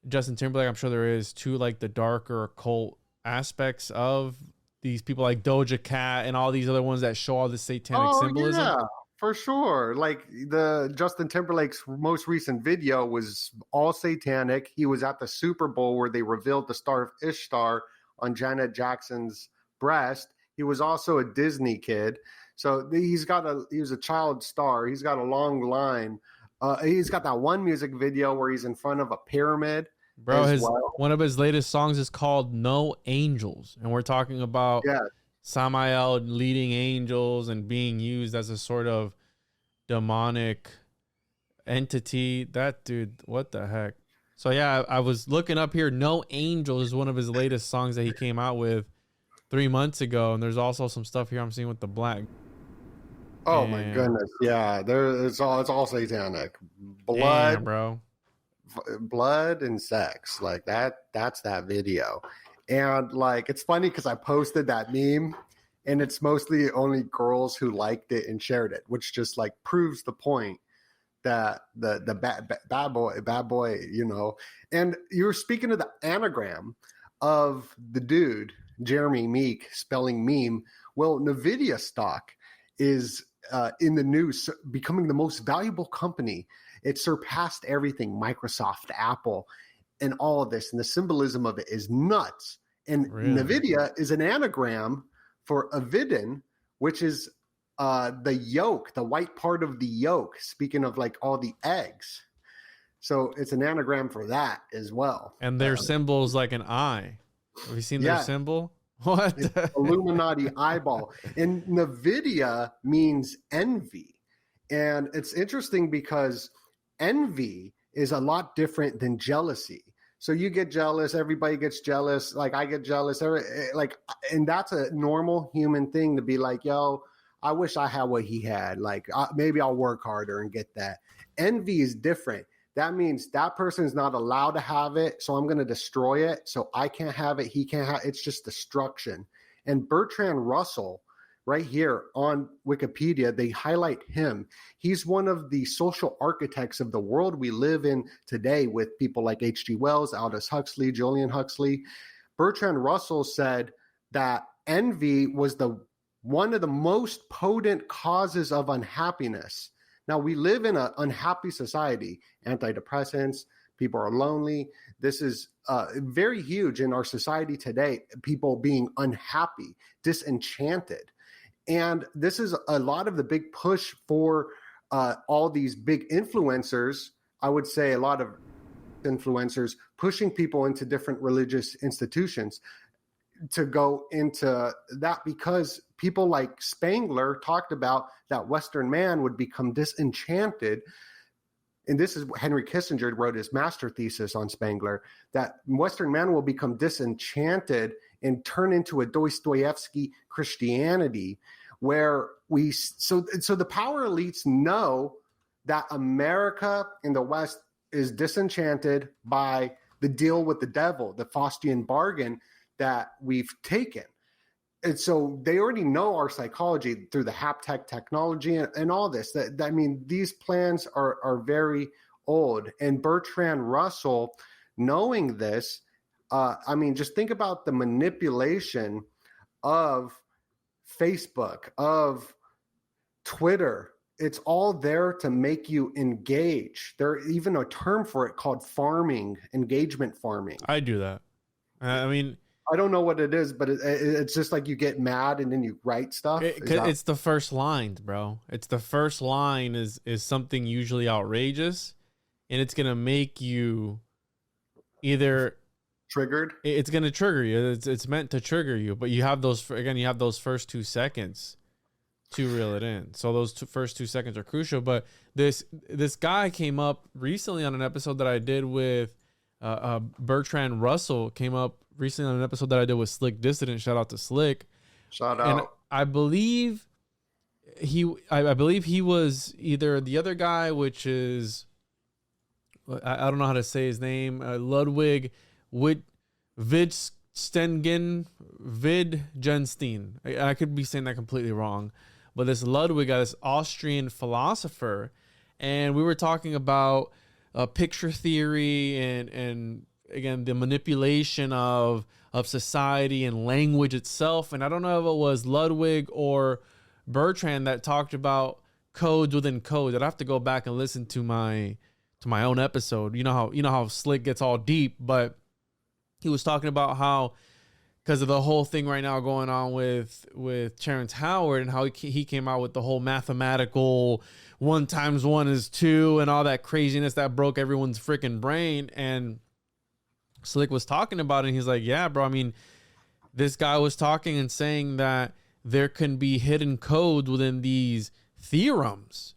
Justin Timberlake? I'm sure there is, to like the darker occult aspects of these people like Doja Cat and all these other ones that show all the satanic symbolism. Yeah, for sure. Like the Justin Timberlake's most recent video was all satanic. He was at the Super Bowl where they revealed the Star of Ishtar on Janet Jackson's breast. He was also a Disney kid. So he was a child star. He's got a long line. He's got that one music video where he's in front of a pyramid. Bro, one of his latest songs is called No Angels. And we're talking about Samael leading angels and being used as a sort of demonic entity. That dude, what the heck? So yeah, I was looking up here. No Angels is one of his latest songs that he came out with 3 months ago. And there's also some stuff here I'm seeing with the black. Oh my goodness. Yeah, it's all satanic. Blood. Damn, bro. Blood and sex, like that's that video. And like it's funny because I posted that meme and it's mostly only girls who liked it and shared it, which just like proves the point that the bad boy, and you were speaking of the anagram of the dude Jeremy Meek spelling meme. Well, Nvidia stock is in the news becoming the most valuable company. It surpassed everything, Microsoft, Apple, and all of this. And the symbolism of it is nuts. And really? NVIDIA is an anagram for avidin, which is the yolk, the white part of the yolk, speaking of like all the eggs. So it's an anagram for that as well. And their symbol's like an eye. Have you seen their symbol? What? Illuminati eyeball. And NVIDIA means envy. And it's interesting because envy is a lot different than jealousy. So you get jealous, everybody gets jealous, like I get jealous, and that's a normal human thing to be like, yo, I wish I had what he had. Like maybe I'll work harder and get that. Envy is different. That means that person is not allowed to have it, so I'm going to destroy it. So I can't have it, he can't have it. It's just destruction. And Bertrand Russell, right here on Wikipedia, they highlight him. He's one of the social architects of the world we live in today with people like H.G. Wells, Aldous Huxley, Julian Huxley. Bertrand Russell said that envy was one of the most potent causes of unhappiness. Now, we live in an unhappy society, antidepressants, people are lonely. This is very huge in our society today, people being unhappy, disenchanted. And this is a lot of the big push for all these big influencers. I would say a lot of influencers pushing people into different religious institutions to go into that, because people like Spangler talked about that Western man would become disenchanted. And this is Henry Kissinger wrote his master thesis on Spangler, that Western man will become disenchanted and turn into a Dostoevsky Christianity, where so the power elites know that America in the West is disenchanted by the deal with the devil, the Faustian bargain that we've taken. And so they already know our psychology through the haptech technology and all this. I mean, these plans are very old. And Bertrand Russell, knowing this, just think about the manipulation of Facebook, of Twitter. It's all there to make you engage. There's even a term for it called farming, engagement farming. I do that. I don't know what it is, but it's just like you get mad and then you write stuff. It's the first line, bro. It's the first line is something usually outrageous, and it's going to make you either triggered. It's going to trigger you. It's meant to trigger you, but you have those first 2 seconds. to reel it in. So those first 2 seconds are crucial. But this guy came up recently on an episode that I did with Bertrand Russell. Came up recently on an episode that I did with Slick Dissident. Shout out to Slick. Shout out. And I believe he was either the other guy, which is I don't know how to say his name, Ludwig Wittgenstein. I could be saying that completely wrong, but this Ludwig guy, this Austrian philosopher, and we were talking about picture theory and again the manipulation of society and language itself. And I don't know if it was Ludwig or Bertrand that talked about codes within codes. I'd have to go back and listen to my own episode. You know how Slick gets all deep, but he was talking about how, because of the whole thing right now going on with Terrence Howard and how he came out with the whole mathematical 1 × 1 is 2 and all that craziness that broke everyone's freaking brain. And Slick was talking about it, and he's like, yeah, bro, I mean, this guy was talking and saying that there can be hidden codes within these theorems.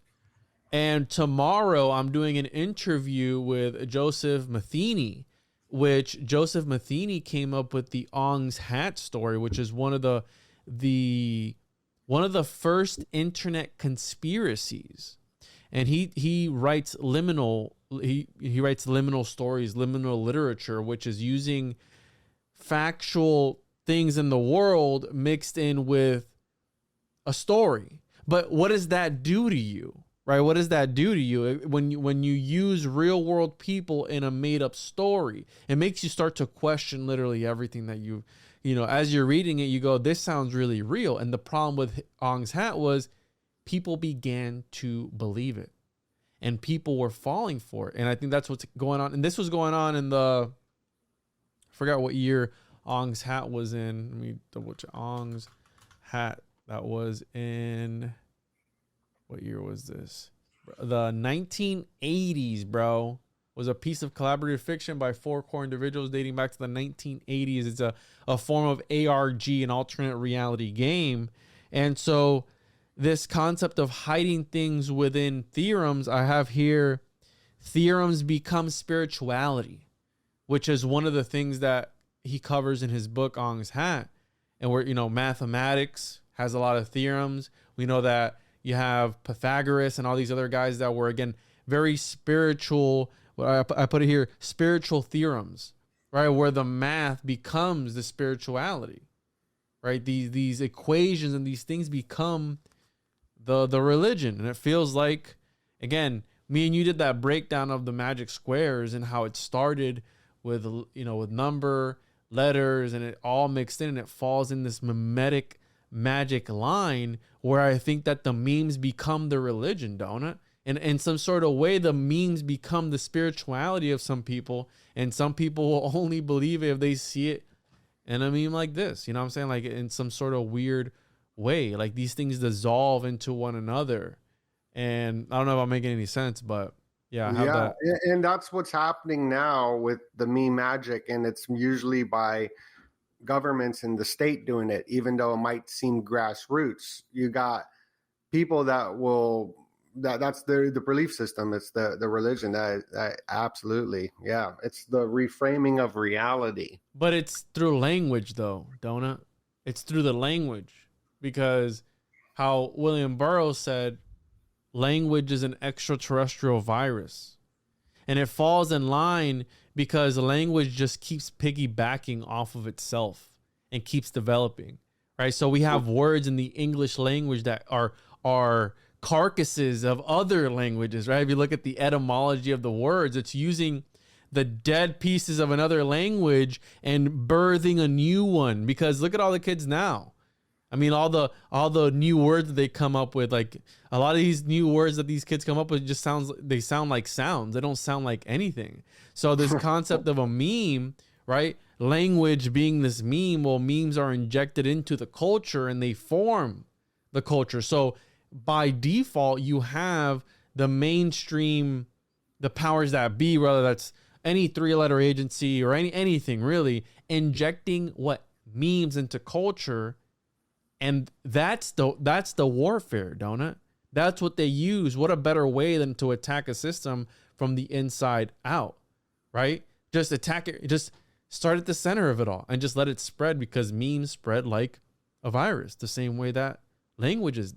And tomorrow I'm doing an interview with Joseph Matheny, which Joseph Matheny came up with the Ong's Hat story, which is one of the first internet conspiracies. And he writes liminal stories, liminal literature, which is using factual things in the world mixed in with a story. But what does that do to you? Right? What does that do to you when you use real world people in a made up story? It makes you start to question literally everything that you as you're reading it, you go, this sounds really real. And the problem with Ong's Hat was people began to believe it, and people were falling for it. And I think that's what's going on. And this was going on in I forgot what year Ong's Hat was in. Let me double check. Ong's Hat, that was in, what year was this? The 1980s, bro. Was a piece of collaborative fiction by 4 core individuals dating back to the 1980s. It's a form of ARG, an alternate reality game. And so this concept of hiding things within theorems, I have here, theorems become spirituality, which is one of the things that he covers in his book, Ong's Hat. And where, mathematics has a lot of theorems. We know that you have Pythagoras and all these other guys that were, again, very spiritual. I put it here, spiritual theorems, right? Where the math becomes the spirituality, right? These equations and these things become the religion. And it feels like, again, me and you did that breakdown of the magic squares and how it started with, with number, letters, and it all mixed in, and it falls in this memetic magic line where I think that the memes become the religion, don't it? And in some sort of way, the memes become the spirituality of some people, and some people will only believe it if they see it in a meme like this. You know what I'm saying? Like in some sort of weird way, like these things dissolve into one another. And I don't know if I'm making any sense, but yeah, that. And that's what's happening now with the meme magic, and it's usually by governments and the state doing it, even though it might seem grassroots. You got people that will. That's the belief system. It's the religion. That absolutely, yeah. It's the reframing of reality. But it's through language, though, don't it? It's through the language, because how William Burroughs said, language is an extraterrestrial virus, and it falls in line because language just keeps piggybacking off of itself and keeps developing, right? So we have words in the English language that are carcasses of other languages, right? If you look at the etymology of the words, it's using the dead pieces of another language and birthing a new one. Because look at all the kids now. I mean, all the new words that they come up with, like a lot of these new words that these kids come up with just sound like sounds. They don't sound like anything. So this concept of a meme, right? Language being this meme, well, memes are injected into the culture and they form the culture. So by default, you have the mainstream, the powers that be, whether that's any 3-letter agency or anything really, injecting what memes into culture And that's the warfare, don't it? That's what they use. What a better way than to attack a system from the inside out, right? Just attack it. Just start at the center of it all and just let it spread, because memes spread like a virus, the same way that languages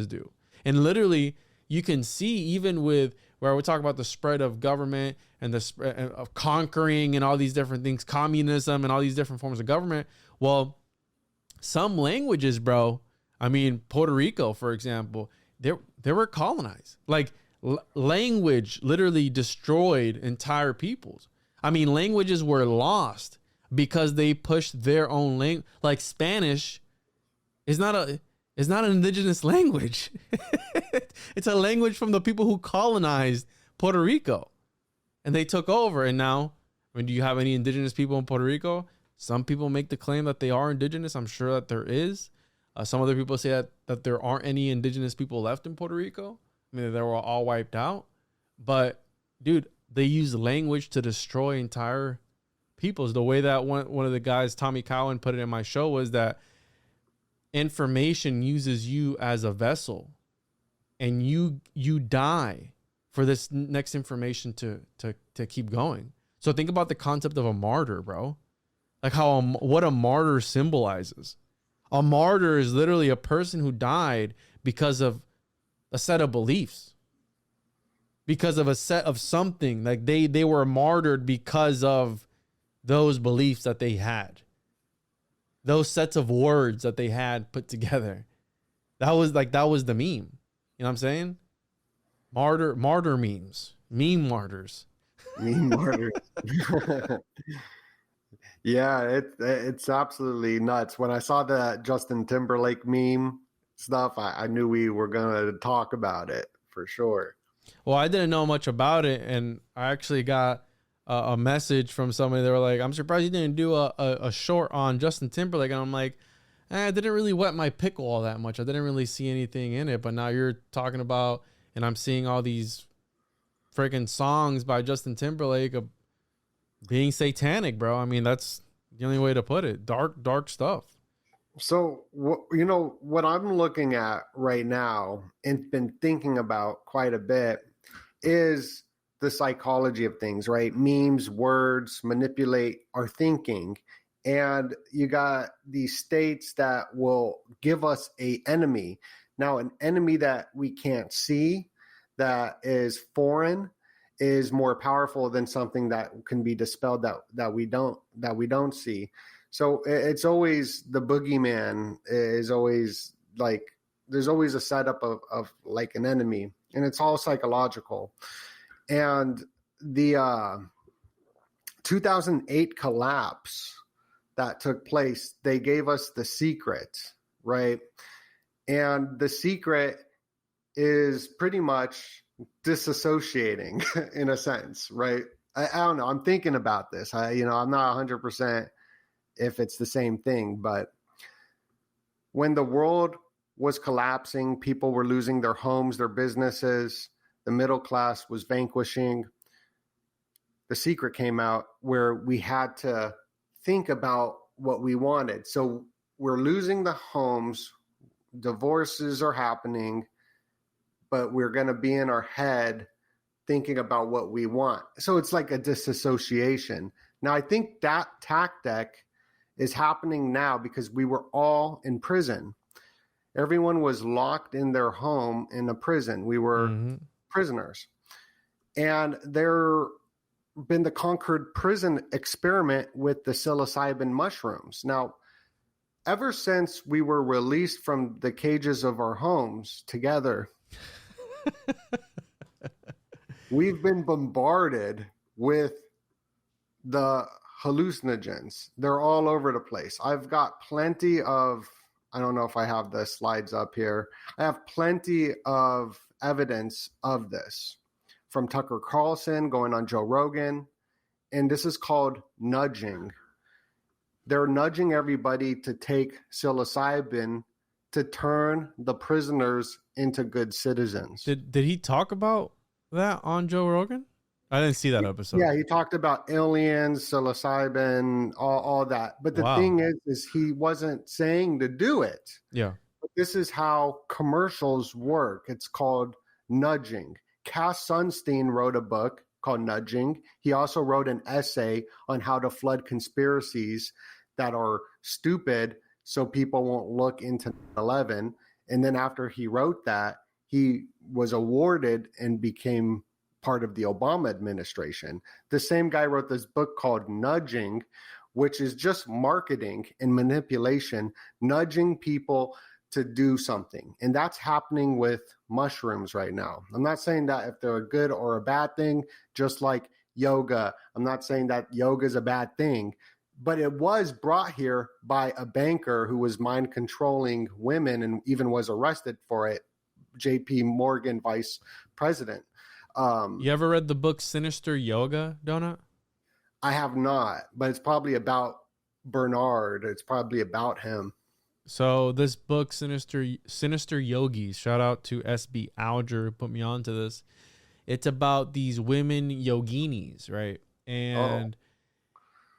do. And literally, you can see, even with where we talk about the spread of government and the spread of conquering and all these different things, communism and all these different forms of government. Well, some languages, bro, I mean, Puerto Rico, for example, they were colonized. Like language literally destroyed entire peoples. I mean, languages were lost because they pushed their own language. Like Spanish is not an indigenous language. It's a language from the people who colonized Puerto Rico, and they took over. And now, I mean, do you have any indigenous people in Puerto Rico? Some people make the claim that they are indigenous. I'm sure that there is. Some other people say that there aren't any indigenous people left in Puerto Rico. I mean, they were all wiped out. But dude, they use language to destroy entire peoples. The way that one of the guys, Tommy Cowan, put it in my show was that information uses you as a vessel, and you die for this next information to keep going. So think about the concept of a martyr, bro. Like what a martyr symbolizes. A martyr is literally a person who died because of a set of beliefs, because of a set of something. Like they were martyred because of those beliefs that they had, those sets of words that they had put together. That was the meme. You know what I'm saying? Martyr memes, meme martyrs. Meme martyrs. Yeah, it's absolutely nuts. When I saw the Justin Timberlake meme stuff, I knew we were gonna talk about it for sure. Well, I didn't know much about it, and I actually got a message from somebody. They were like, "I'm surprised you didn't do a short on Justin Timberlake." And I'm like, I didn't really wet my pickle all that much. I didn't really see anything in it. But now you're talking about, and I'm seeing all these freaking songs by Justin Timberlake of being satanic, bro. I mean, that's the only way to put it. Dark stuff. So, what I'm looking at right now and been thinking about quite a bit is the psychology of things, right? Memes, words manipulate our thinking. And you got these states that will give us an enemy. Now, an enemy that we can't see, that is foreign, is more powerful than something that can be dispelled that we don't see. So it's always the boogeyman is always like, there's always a setup of like an enemy, and it's all psychological. And the 2008 collapse that took place, they gave us the secret, right? And the secret is pretty much disassociating in a sense, right? I don't know. I'm thinking about this. I'm not 100% if it's the same thing, but when the world was collapsing, people were losing their homes, their businesses, the middle class was vanquishing. The secret came out where we had to think about what we wanted. So we're losing the homes, divorces are happening, but we're going to be in our head thinking about what we want. So it's like a disassociation. Now, I think that tactic is happening now because we were all in prison. Everyone was locked in their home in a prison. We were prisoners. And there been the conquered prison experiment with the psilocybin mushrooms. Now, ever since we were released from the cages of our homes together, we've been bombarded with the hallucinogens. They're all over the place. I've got plenty of, I don't know if I have the slides up here. I have plenty of evidence of this from Tucker Carlson going on Joe Rogan. And this is called nudging. They're nudging everybody to take psilocybin to turn the prisoners into good citizens. Did he talk about that on Joe Rogan? I didn't see that episode. Yeah, he talked about aliens, psilocybin, all that. But the Wow. thing is he wasn't saying to do it. Yeah. But this is how commercials work. It's called nudging. Cass Sunstein wrote a book called Nudging. He also wrote an essay on how to flood conspiracies that are stupid so people won't look into 9/11. And then after he wrote that, he was awarded and became part of the Obama administration. The same guy wrote this book called Nudging, which is just marketing and manipulation, nudging people to do something. And that's happening with mushrooms right now. I'm not saying that if they're a good or a bad thing, just like yoga. I'm not saying that yoga is a bad thing, but it was brought here by a banker who was mind controlling women and even was arrested for it. JP Morgan vice president. You ever read the book Sinister Yoga, Donut? I have not, but it's probably about Bernard. It's probably about him. So this book, Sinister Yogis, shout out to SB Alger who put me onto this. It's about these women yoginis, right? And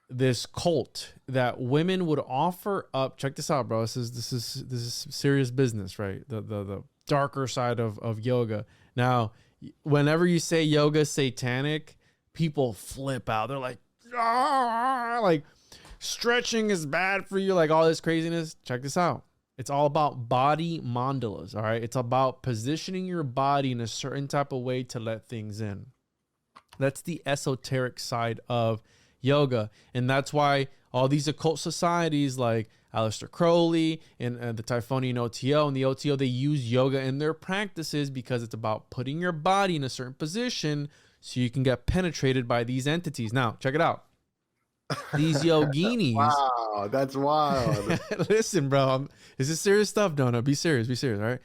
this cult that women would offer up. Check this out, bro. This is serious business, right? The darker side of yoga. Now, whenever you say yoga satanic, people flip out. They're like, like stretching is bad for you, like all this craziness. Check this out. It's all about body mandalas, all right? It's about positioning your body in a certain type of way to let things in. That's the esoteric side of yoga. And that's why all these occult societies like Aleister Crowley and the Typhonian OTO and the OTO, they use yoga in their practices because it's about putting your body in a certain position so you can get penetrated by these entities. Now, check it out. These yoginis. Wow, that's wild. Listen, bro, this is serious stuff, Donut. Be serious, all right?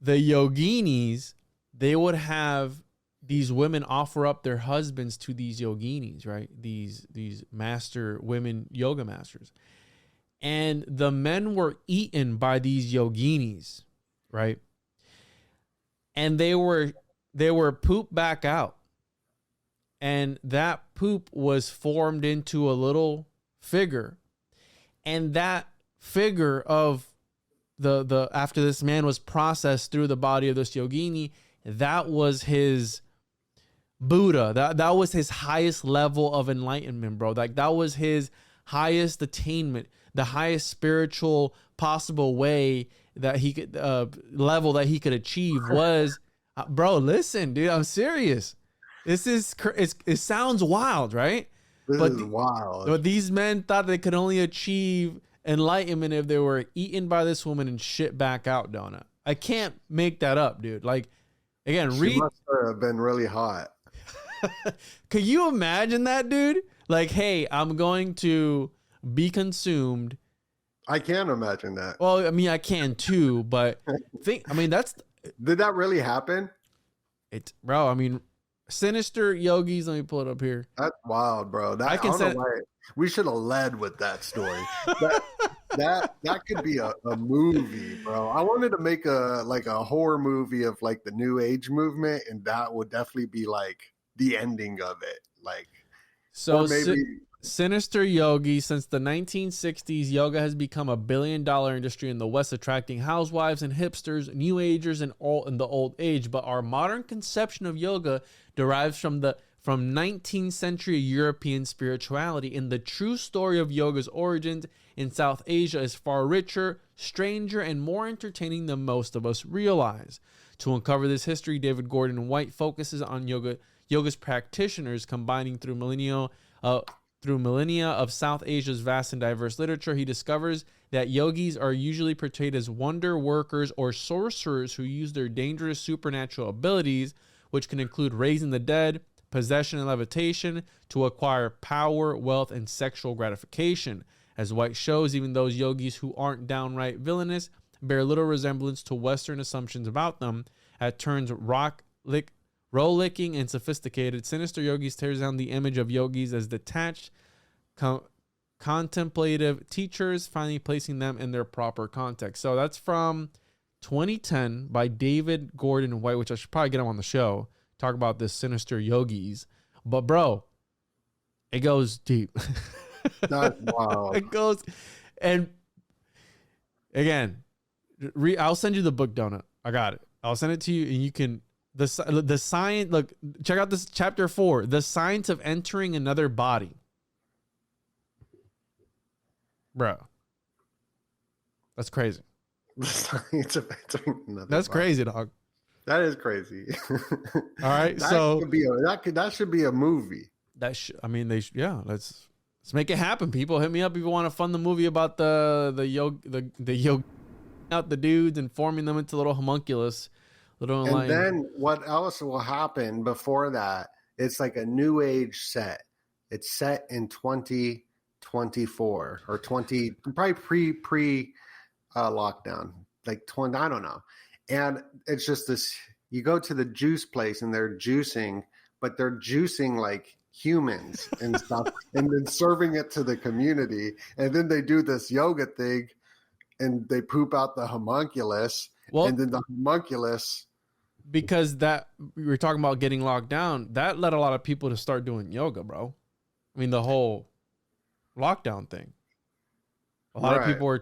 The yoginis, they would have these women offer up their husbands to these yoginis, right? These master women yoga masters. And the men were eaten by these yoginis, right? And they were pooped back out. And that poop was formed into a little figure. And that figure of the after this man was processed through the body of this yogini, that was his Buddha. That was his highest level of enlightenment, bro. Like that was his highest attainment, the highest spiritual possible way that he could level that he could achieve was, bro. Listen, dude, I'm serious. This is it sounds wild, right? This is wild. But these men thought they could only achieve enlightenment if they were eaten by this woman and shit back out, Donut. I can't make that up, dude. Like, again, She must have been really hot. Could you imagine that, dude? Like, hey, I'm going to be consumed. I can imagine that. Well, I mean, I can too, but that's. Did that really happen? Bro, I mean, Sinister Yogis. Let me pull it up here. That's wild, bro. I don't know why. We should have led with that story. that could be a movie, bro. I wanted to make a horror movie of like the New Age movement, and that would definitely be like the ending of it. Like, so maybe Sinister Yogi. Since the 1960s, yoga has become $1 billion industry in the West, attracting housewives and hipsters, New Agers, and all in the old age. But our modern conception of yoga derives from 19th century European spirituality, and the true story of yoga's origins in South Asia is far richer, stranger, and more entertaining than most of us realize. To uncover this history, David Gordon White focuses on yoga's practitioners, combining through millennia of South Asia's vast and diverse literature. He discovers that yogis are usually portrayed as wonder workers or sorcerers who use their dangerous supernatural abilities, which can include raising the dead, possession and levitation, to acquire power, wealth, and sexual gratification. As White shows, even those yogis who aren't downright villainous bear little resemblance to Western assumptions about them. At turns role-licking and sophisticated, Sinister Yogis tears down the image of yogis as detached, contemplative teachers, finally placing them in their proper context. So that's from 2010 by David Gordon White, which I should probably get him on the show talk about this sinister yogis, but bro, it goes deep. That's wild. It goes, and again, I'll send you the book, Donut. I got it. I'll send it to you, and you can the science. Look, check out this chapter 4, the science of entering another body, bro. That's crazy. The science of entering another That's body. crazy, dog. That is crazy. All right, that should be a movie. I mean, let's make it happen. People, hit me up if you want to fund the movie about the yoga out the dudes and forming them into little homunculus. And then what else will happen before that? It's like a new age set. It's set in 2024 or 20, probably pre lockdown, like 20, I don't know. And it's just this, you go to the juice place and they're juicing, but they're juicing like humans and stuff and then serving it to the community. And then they do this yoga thing and they poop out the homunculus. Well, and then the homunculus, because that we were talking about getting locked down, that led a lot of people to start doing yoga, bro. I mean, the whole lockdown thing. A lot of people were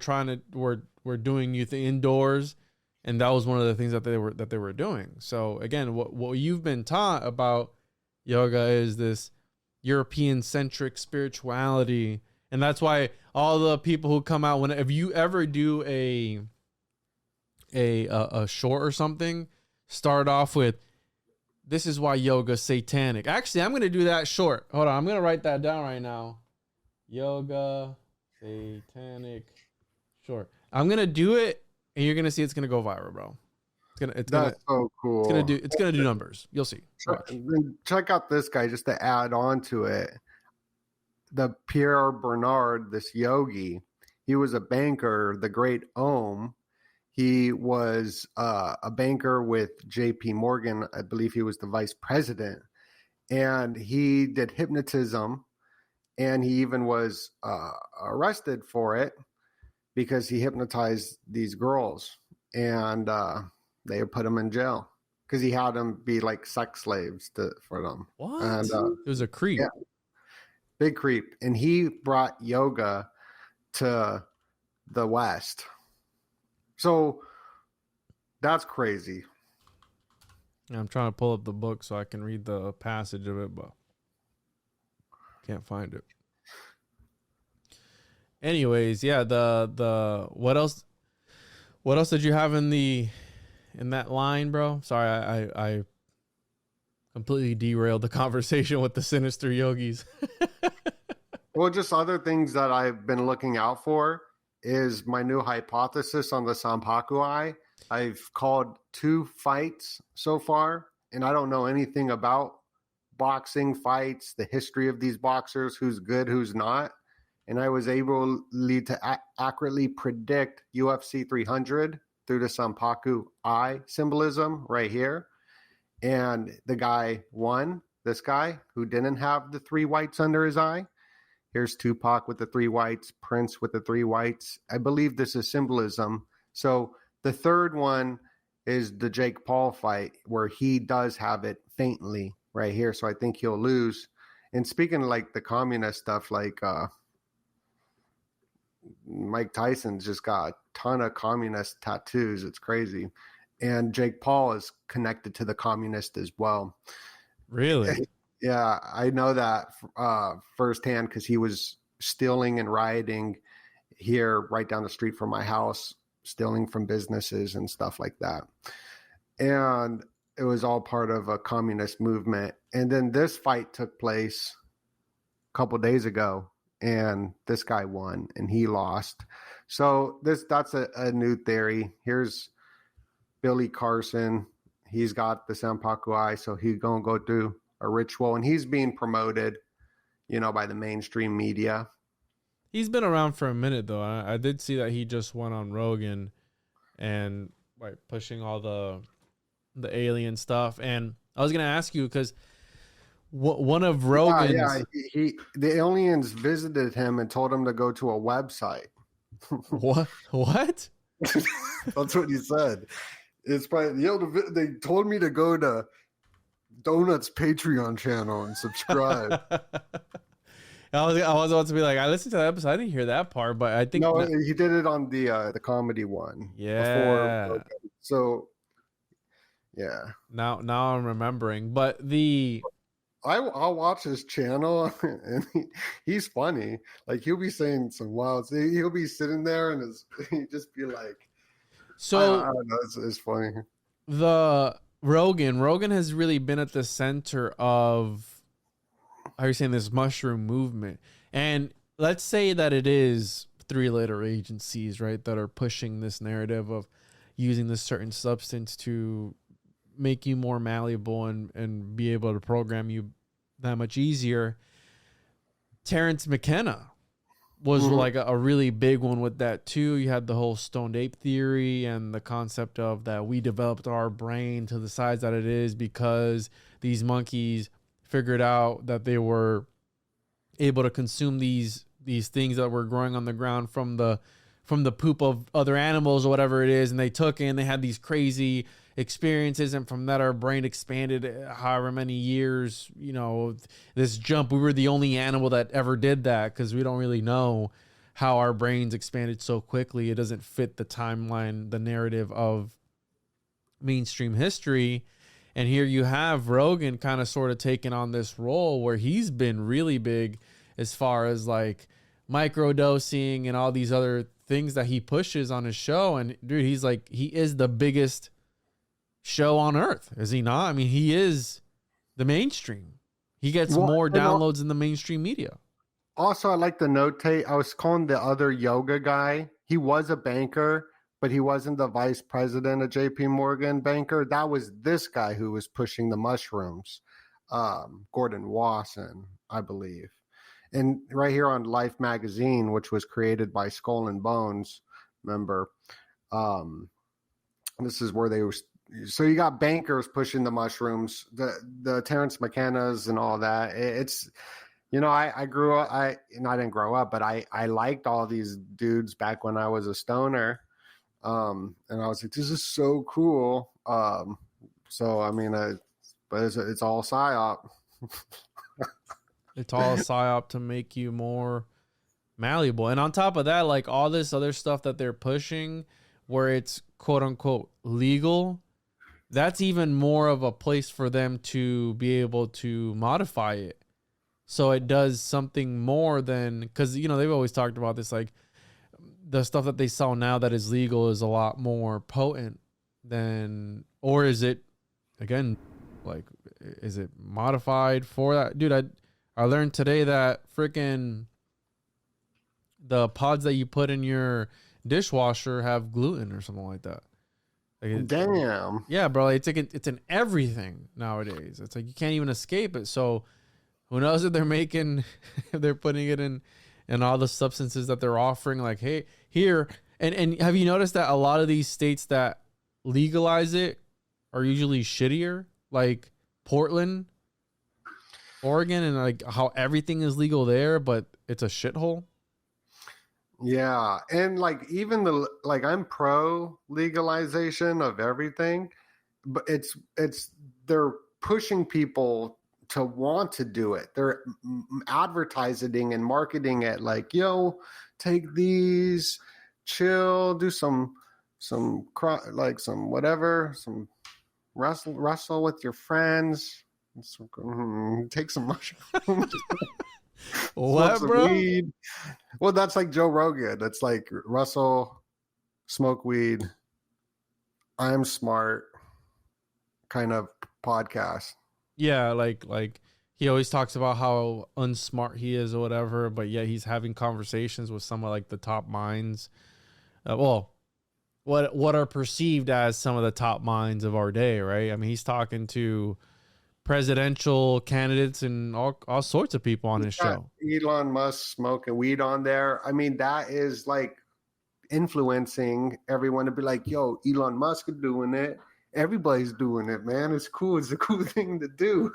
were doing indoors, and that was one of the things that they were doing. So again, what you've been taught about yoga is this European centric spirituality, and that's why all the people who come out, if you ever do a short or something, start off with, this is why yoga's satanic. Actually, I'm going to do that short. Hold on. I'm going to write that down right now. Yoga, satanic, short. I'm going to do it, and you're going to see it's going to go viral, bro. That's so cool. It's going to do numbers. You'll see. Check out this guy just to add on to it. The Pierre Bernard, this yogi, he was a banker, the great Om. He was a banker with J.P. Morgan. I believe he was the vice president. And he did hypnotism. And he even was arrested for it because he hypnotized these girls. And they put him in jail because he had them be like sex slaves for them. What? And, it was a creep. Yeah, big creep. And he brought yoga to the West. So that's crazy. Yeah, I'm trying to pull up the book so I can read the passage of it, but can't find it. Anyways, yeah, the what else did you have in that line, bro? Sorry, I completely derailed the conversation with the sinister yogis. Well, just other things that I've been looking out for is my new hypothesis on the Sanpaku eye. I've called 2 fights so far, and I don't know anything about boxing fights, the history of these boxers, who's good, who's not. And I was able to accurately predict UFC 300 through the Sanpaku eye symbolism right here. And the guy won, this guy who didn't have the 3 whites under his eye. Here's Tupac with the 3 whites, Prince with the 3 whites. I believe this is symbolism. So the third one is the Jake Paul fight where he does have it faintly right here. So I think he'll lose. And speaking of like the communist stuff, like Mike Tyson's just got a ton of communist tattoos. It's crazy. And Jake Paul is connected to the communist as well. Really? Yeah, I know that firsthand because he was stealing and rioting here right down the street from my house, stealing from businesses and stuff like that. And it was all part of a communist movement. And then this fight took place a couple days ago, and this guy won and he lost. So that's a new theory. Here's Billy Carson. He's got the Sanpaku eye, so he's going to go through a ritual, and he's being promoted, by the mainstream media. He's been around for a minute, though. I did see that he just went on Rogan and pushing all the alien stuff. And I was going to ask you because one of Rogan's... Yeah, the aliens visited him and told him to go to a website. What? That's what he said. It's probably they told me to go to Donuts Patreon channel and subscribe. I was about to be like, I listened to that episode. I didn't hear that part, but I think No, he did it on the comedy one. Yeah. Before, so yeah. Now I'm remembering. But I'll watch his channel and he's funny. Like he'll be saying some wild. He'll be sitting there and he'd just be like, so I don't know. It's funny. The Rogan has really been at the center of, how are you saying, this mushroom movement. And let's say that it is 3-letter agencies, right, that are pushing this narrative of using this certain substance to make you more malleable and be able to program you that much easier. Terrence McKenna was like a really big one with that too. You had the whole stoned ape theory and the concept of that we developed our brain to the size that it is because these monkeys figured out that they were able to consume these things that were growing on the ground from the poop of other animals or whatever it is, and they took it and they had these crazy experiences, and from that our brain expanded however many years, you know, this jump. We were the only animal that ever did that because we don't really know how our brains expanded so quickly. It doesn't fit the timeline, the narrative of mainstream history. And here you have Rogan kind of sort of taking on this role where he's been really big as far as like microdosing and all these other things that he pushes on his show. And dude, he's like, he is the biggest show on earth, is he not? I mean, he is the mainstream. He gets more downloads in the mainstream media. Also, I like to notate, I was calling the other yoga guy. He was a banker, but he wasn't the vice president of JP Morgan banker. That was this guy who was pushing the mushrooms, Gordon Wasson, I believe. And right here on Life magazine, which was created by Skull and Bones, remember, this is where they were. So you got bankers pushing the mushrooms, the Terrence McKenna's and all that. It's, you know, I grew up, I didn't grow up, but I liked all these dudes back when I was a stoner. And I was like, this is so cool. So, I mean, but it's all psyop. It's all a psyop to make you more malleable. And on top of that, like all this other stuff that they're pushing where it's quote unquote legal, that's even more of a place for them to be able to modify it. So it does something more than, because, you know, they've always talked about this, like the stuff that they sell now that is legal is a lot more potent than, or is it, again, like, is it modified for that? Dude, I learned today that freaking the pods that you put in your dishwasher have gluten or something like that. Like Damn. Yeah, bro. It's like it's in everything nowadays. It's like you can't even escape it. So who knows if they're making, if they're putting it in all the substances that they're offering. Like, hey, here. And have you noticed that a lot of these states that legalize it are usually shittier? Like Portland, Oregon, and like how everything is legal there, but it's a shithole. Yeah, and like even I'm pro legalization of everything, but it's they're pushing people to want to do it. They're advertising and marketing it like, yo, take these, chill, do some whatever, some wrestle with your friends, take some mushrooms. What, bro? Weed. Well, that's like Joe Rogan. It's like Russell, smoke weed, I'm smart kind of podcast. Yeah, like he always talks about how unsmart he is or whatever, but yet he's having conversations with some of like the top minds. What are perceived as some of the top minds of our day, right? I mean, he's talking to presidential candidates and all sorts of people on his show. Elon Musk smoking weed on there. I mean, that is like influencing everyone to be like, yo, Elon Musk is doing it. Everybody's doing it, man. It's cool. It's a cool thing to do.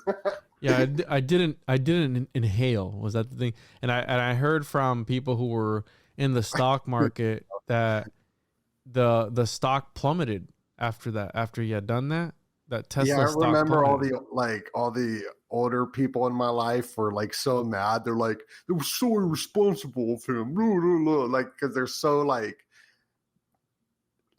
Yeah, I didn't inhale. Was that the thing? And I heard from people who were in the stock market that the stock plummeted after that. After he had done that, that Tesla Yeah, I stock remember all plummeted. the older people in my life were like so mad. They're like, it was so irresponsible of him. Blah, blah, blah. Like, because they're so like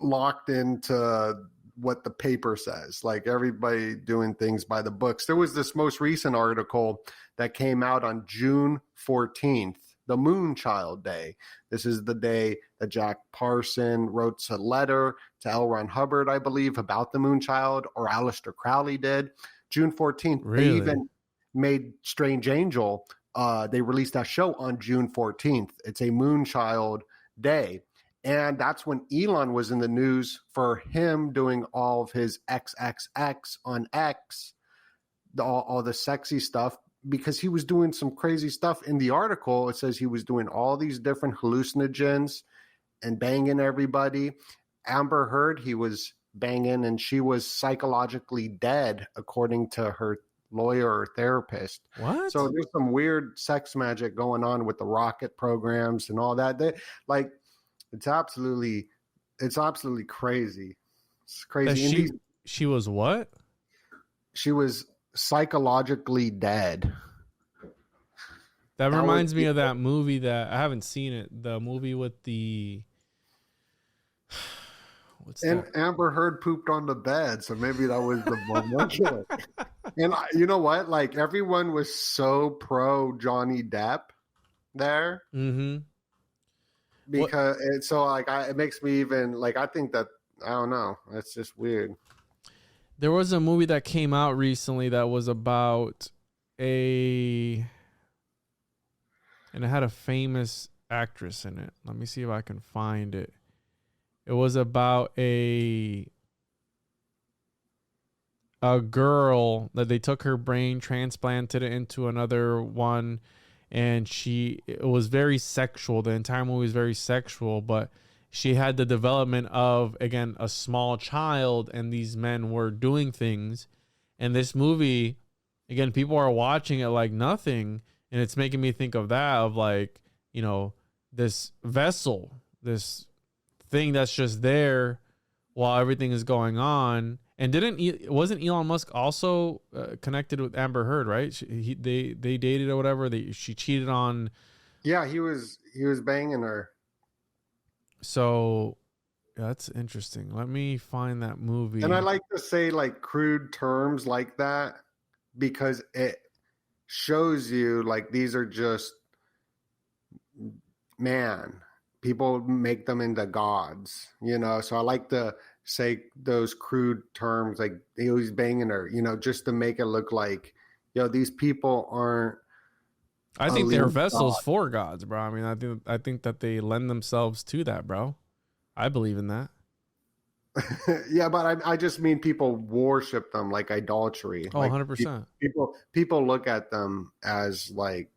locked into what the paper says. Like everybody doing things by the books. There was this most recent article that came out on June 14th, the Moonchild Day. This is the day that Jack Parson wrote a letter to L. Ron Hubbard, I believe, about the Moonchild, or Aleister Crowley did. June 14th, Really? They even made Strange Angel. They released that show on June 14th. It's a Moonchild Day. And that's when Elon was in the news for him doing all of his XXX on X, all the sexy stuff, because he was doing some crazy stuff. In the article, it says he was doing all these different hallucinogens and banging everybody. Amber Heard, he was banging, and she was psychologically dead, according to her lawyer or therapist. What? So there's some weird sex magic going on with the rocket programs and all that. It's absolutely crazy. It's crazy. She was what? She was psychologically dead. That reminds me of that movie that I haven't seen it. The movie with the and Amber Heard pooped on the bed, so maybe that was the momentum. And you know what? Like everyone was so pro Johnny Depp there. Mm-hmm. Because it makes me even like, I think that, I don't know, it's just weird. There was a movie that came out recently that was about and it had a famous actress in it. Let me see if I can find it. It was about a girl that they took her brain, transplanted it into another one, and it was very sexual. The entire movie was very sexual, but she had the development of, again, a small child, and these men were doing things. And this movie, again, people are watching it like nothing, and it's making me think of that, of like, you know, this vessel, this thing that's just there while everything is going on. And wasn't Elon Musk also connected with Amber Heard, right? They dated or whatever. She cheated on. Yeah, he was banging her. So that's interesting. Let me find that movie. And I like to say like crude terms like that because it shows you like these are just, man, people make them into gods, you know? So I like to say those crude terms like he was banging her, you know, just to make it look like, you know, these people aren't. I think they're vessels for gods, bro. I mean, I think that they lend themselves to that, bro. I believe in that. Yeah, but I just mean people worship them like idolatry. Oh, like 100%. People look at them as like.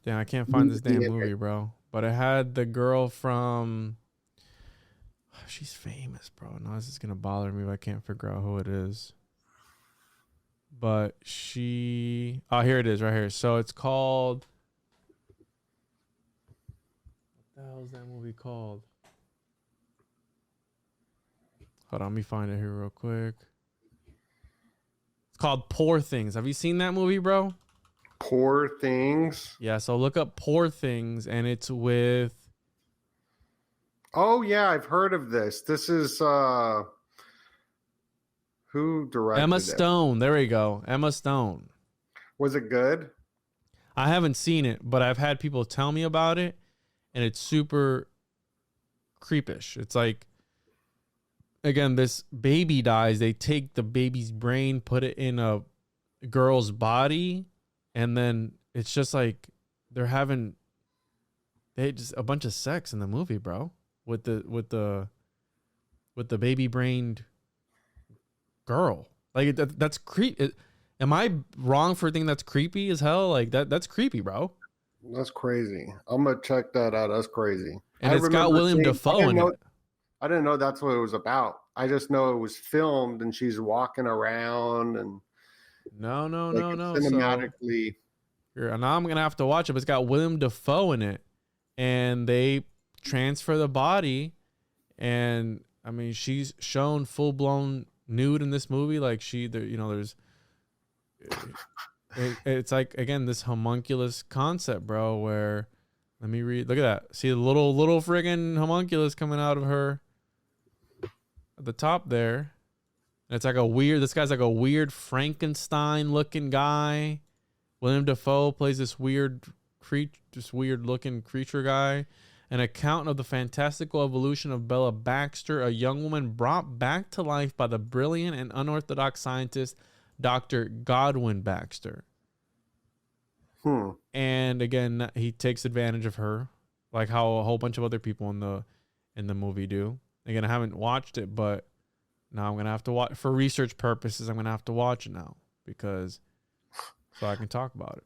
Damn, I can't find this damn movie, bro. But it had the girl from. She's famous, bro. Now this is gonna bother me if I can't figure out who it is. But here it is right here. So it's called. What the hell is that movie called? Hold on, let me find it here real quick. It's called Poor Things. Have you seen that movie, bro? Poor Things? Yeah, so look up Poor Things, and it's with. Oh, yeah, I've heard of this. This is, who directed Emma Stone. There we go. Emma Stone. Was it good? I haven't seen it, but I've had people tell me about it, and it's super creepish. It's like, again, this baby dies. They take the baby's brain, put it in a girl's body, and then it's just like they just a bunch of sex in the movie, bro. With the baby brained girl. Like that's creepy. Am I wrong for thinking that's creepy as hell? Like that's creepy, bro. That's crazy. I'm gonna check that out. That's crazy. And it's got William Dafoe in it. I didn't know that's what it was about. I just know it was filmed and she's walking around and no. Cinematically. So, now I'm gonna have to watch it. But it's got William Dafoe in it, and they transfer the body, and I mean she's shown full blown nude in this movie. Like there's it's like, again, this homunculus concept, bro, where let me read. Look at that. See the little friggin' homunculus coming out of her at the top there. And it's like this guy's like a weird Frankenstein looking guy. William Dafoe plays this weird looking creature guy. An account of the fantastical evolution of Bella Baxter, a young woman brought back to life by the brilliant and unorthodox scientist Dr. Godwin Baxter. And again, he takes advantage of her, like how a whole bunch of other people in the movie do. Again, I haven't watched it, but now I'm gonna have to watch for research purposes. I'm gonna have to watch it now so I can talk about it.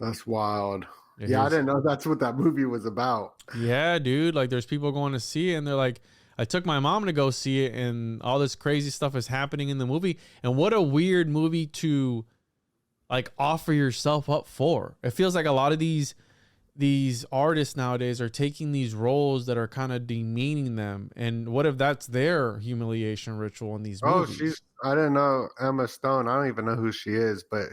That's wild. Yeah, I didn't know that's what that movie was about. Yeah, dude. Like, there's people going to see it, and they're like, I took my mom to go see it, and all this crazy stuff is happening in the movie. And what a weird movie to like offer yourself up for. It feels like a lot of these artists nowadays are taking these roles that are kind of demeaning them. And what if that's their humiliation ritual in these movies? I didn't know Emma Stone. I don't even know who she is, but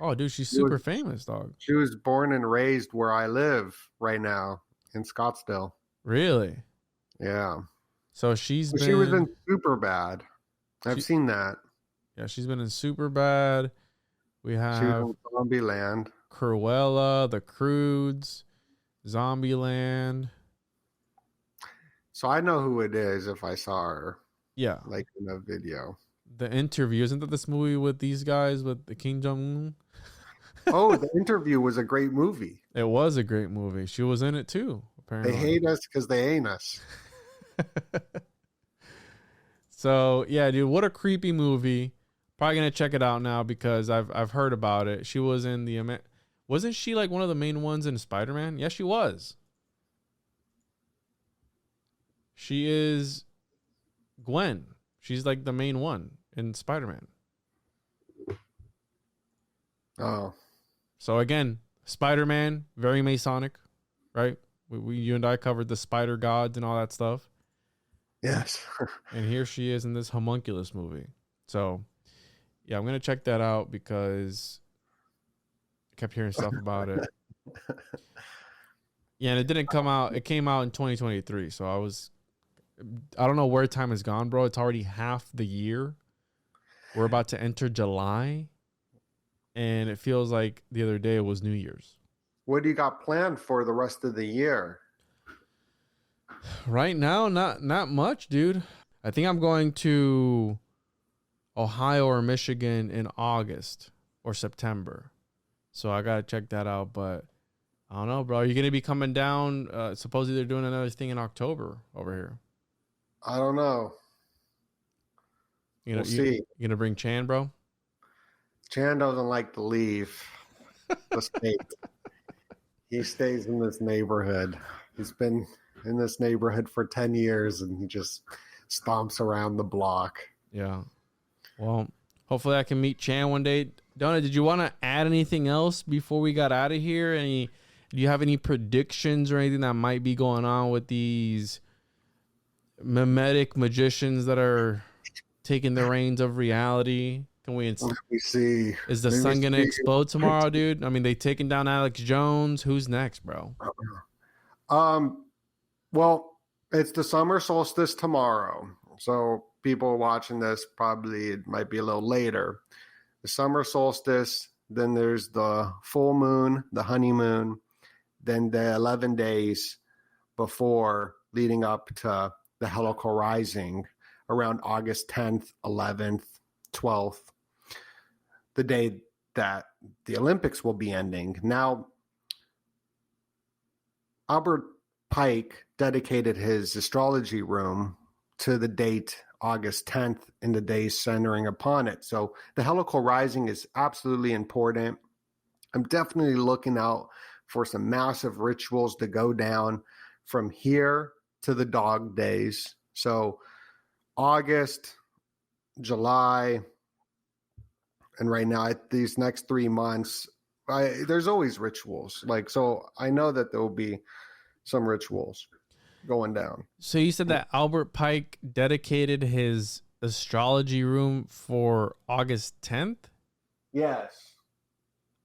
oh, dude, she's super famous, dog. She was born and raised where I live right now in Scottsdale. Really? Yeah. So she was in Superbad. I've seen that. Yeah, she's been in Superbad. We have she was in Zombieland, Cruella, The Croods, Zombieland. So I know who it is if I saw her. Yeah, like in a video. The Interview, isn't that this movie with these guys with the Kim Jong-un? Oh, The Interview was a great movie. It was a great movie. She was in it too. Apparently, they hate us because they ain't us. So yeah, dude, what a creepy movie. Probably gonna check it out now because I've heard about it. She was in wasn't she like one of the main ones in Spider-Man? Yes, she was. She is Gwen. She's like the main one in Spider-Man. Oh. So again, Spider-Man, very Masonic, right? You and I covered the spider gods and all that stuff. Yes. And here she is in this homunculus movie. So yeah, I'm going to check that out because I kept hearing stuff about it. Yeah, and it didn't come out. It came out in 2023. So I don't know where time has gone, bro. It's already half the year. We're about to enter July. And it feels like the other day it was New Year's. What do you got planned for the rest of the year? Right now, not much, dude. I think I'm going to Ohio or Michigan in August or September. So I got to check that out. But I don't know, bro. Are you going to be coming down? Supposedly they're doing another thing in October over here. I don't know. We'll see. You going to bring Chan, bro? Chan doesn't like to leave the state. He stays in this neighborhood. He's been in this neighborhood for 10 years and he just stomps around the block. Yeah. Well, hopefully I can meet Chan one day. Donna, did you want to add anything else before we got out of here? Do you have any predictions or anything that might be going on with these memetic magicians that are taking the reins of reality? Let me see. Is the sun going to explode tomorrow, dude? I mean, they taking down Alex Jones. Who's next, bro? Well, it's the summer solstice tomorrow. So people watching this, probably it might be a little later. The summer solstice, then there's the full moon, the honeymoon, then the 11 days before leading up to the helical rising around August 10th, 11th, 12th, the day that the Olympics will be ending. Now, Albert Pike dedicated his astrology room to the date August 10th and the days centering upon it. So the helical rising is absolutely important. I'm definitely looking out for some massive rituals to go down from here to the dog days. So August, July, and right now these next 3 months, there's always rituals. So I know that there will be some rituals going down. So you said that Albert Pike dedicated his astrology room for August 10th. Yes.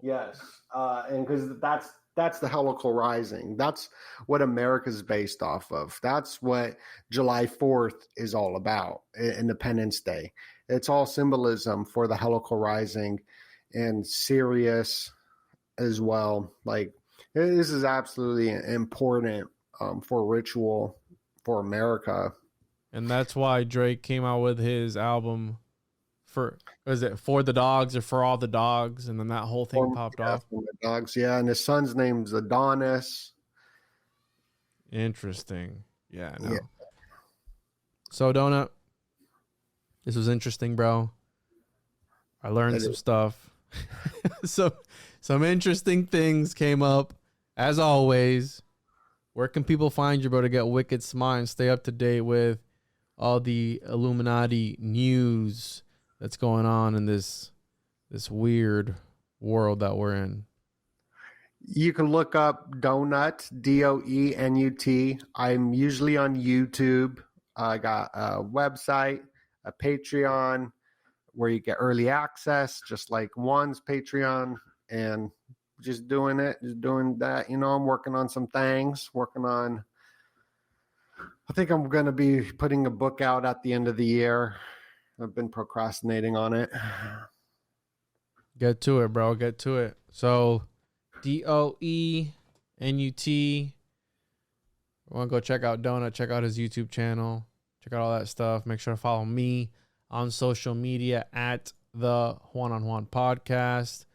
And because that's the helical rising. That's what America's based off of. That's what July 4th is all about, Independence Day. It's all symbolism for the helical rising and Sirius as well. Like, this is absolutely important for ritual for America. And that's why Drake came out with his album for the dogs or for all the dogs, and then that whole thing popped off. For the dogs, yeah, and his son's name's Adonis. Interesting. Yeah, I know. Yeah. So Donut, this was interesting, bro. I learned some stuff. Some interesting things came up. As always, where can people find you, bro, to get wicked smart and stay up to date with all the Illuminati news that's going on in this weird world that we're in? You can look up Donut, Doenut. I'm usually on YouTube. I got a website, a Patreon, where you get early access, just like Juan's Patreon, and just doing that. You know, I'm working on some things, I think I'm going to be putting a book out at the end of the year. I've been procrastinating on it. Get to it, bro. Get to it. So, Doenut. Want to go check out Donut, check out his YouTube channel, check out all that stuff. Make sure to follow me on social media at the Juan on Juan podcast.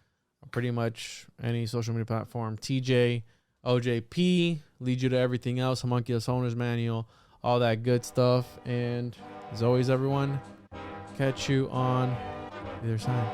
Pretty much any social media platform. TJ, OJP, lead you to everything else. Homunculus Owner's Manual, all that good stuff. And as always, everyone, catch you on the other side.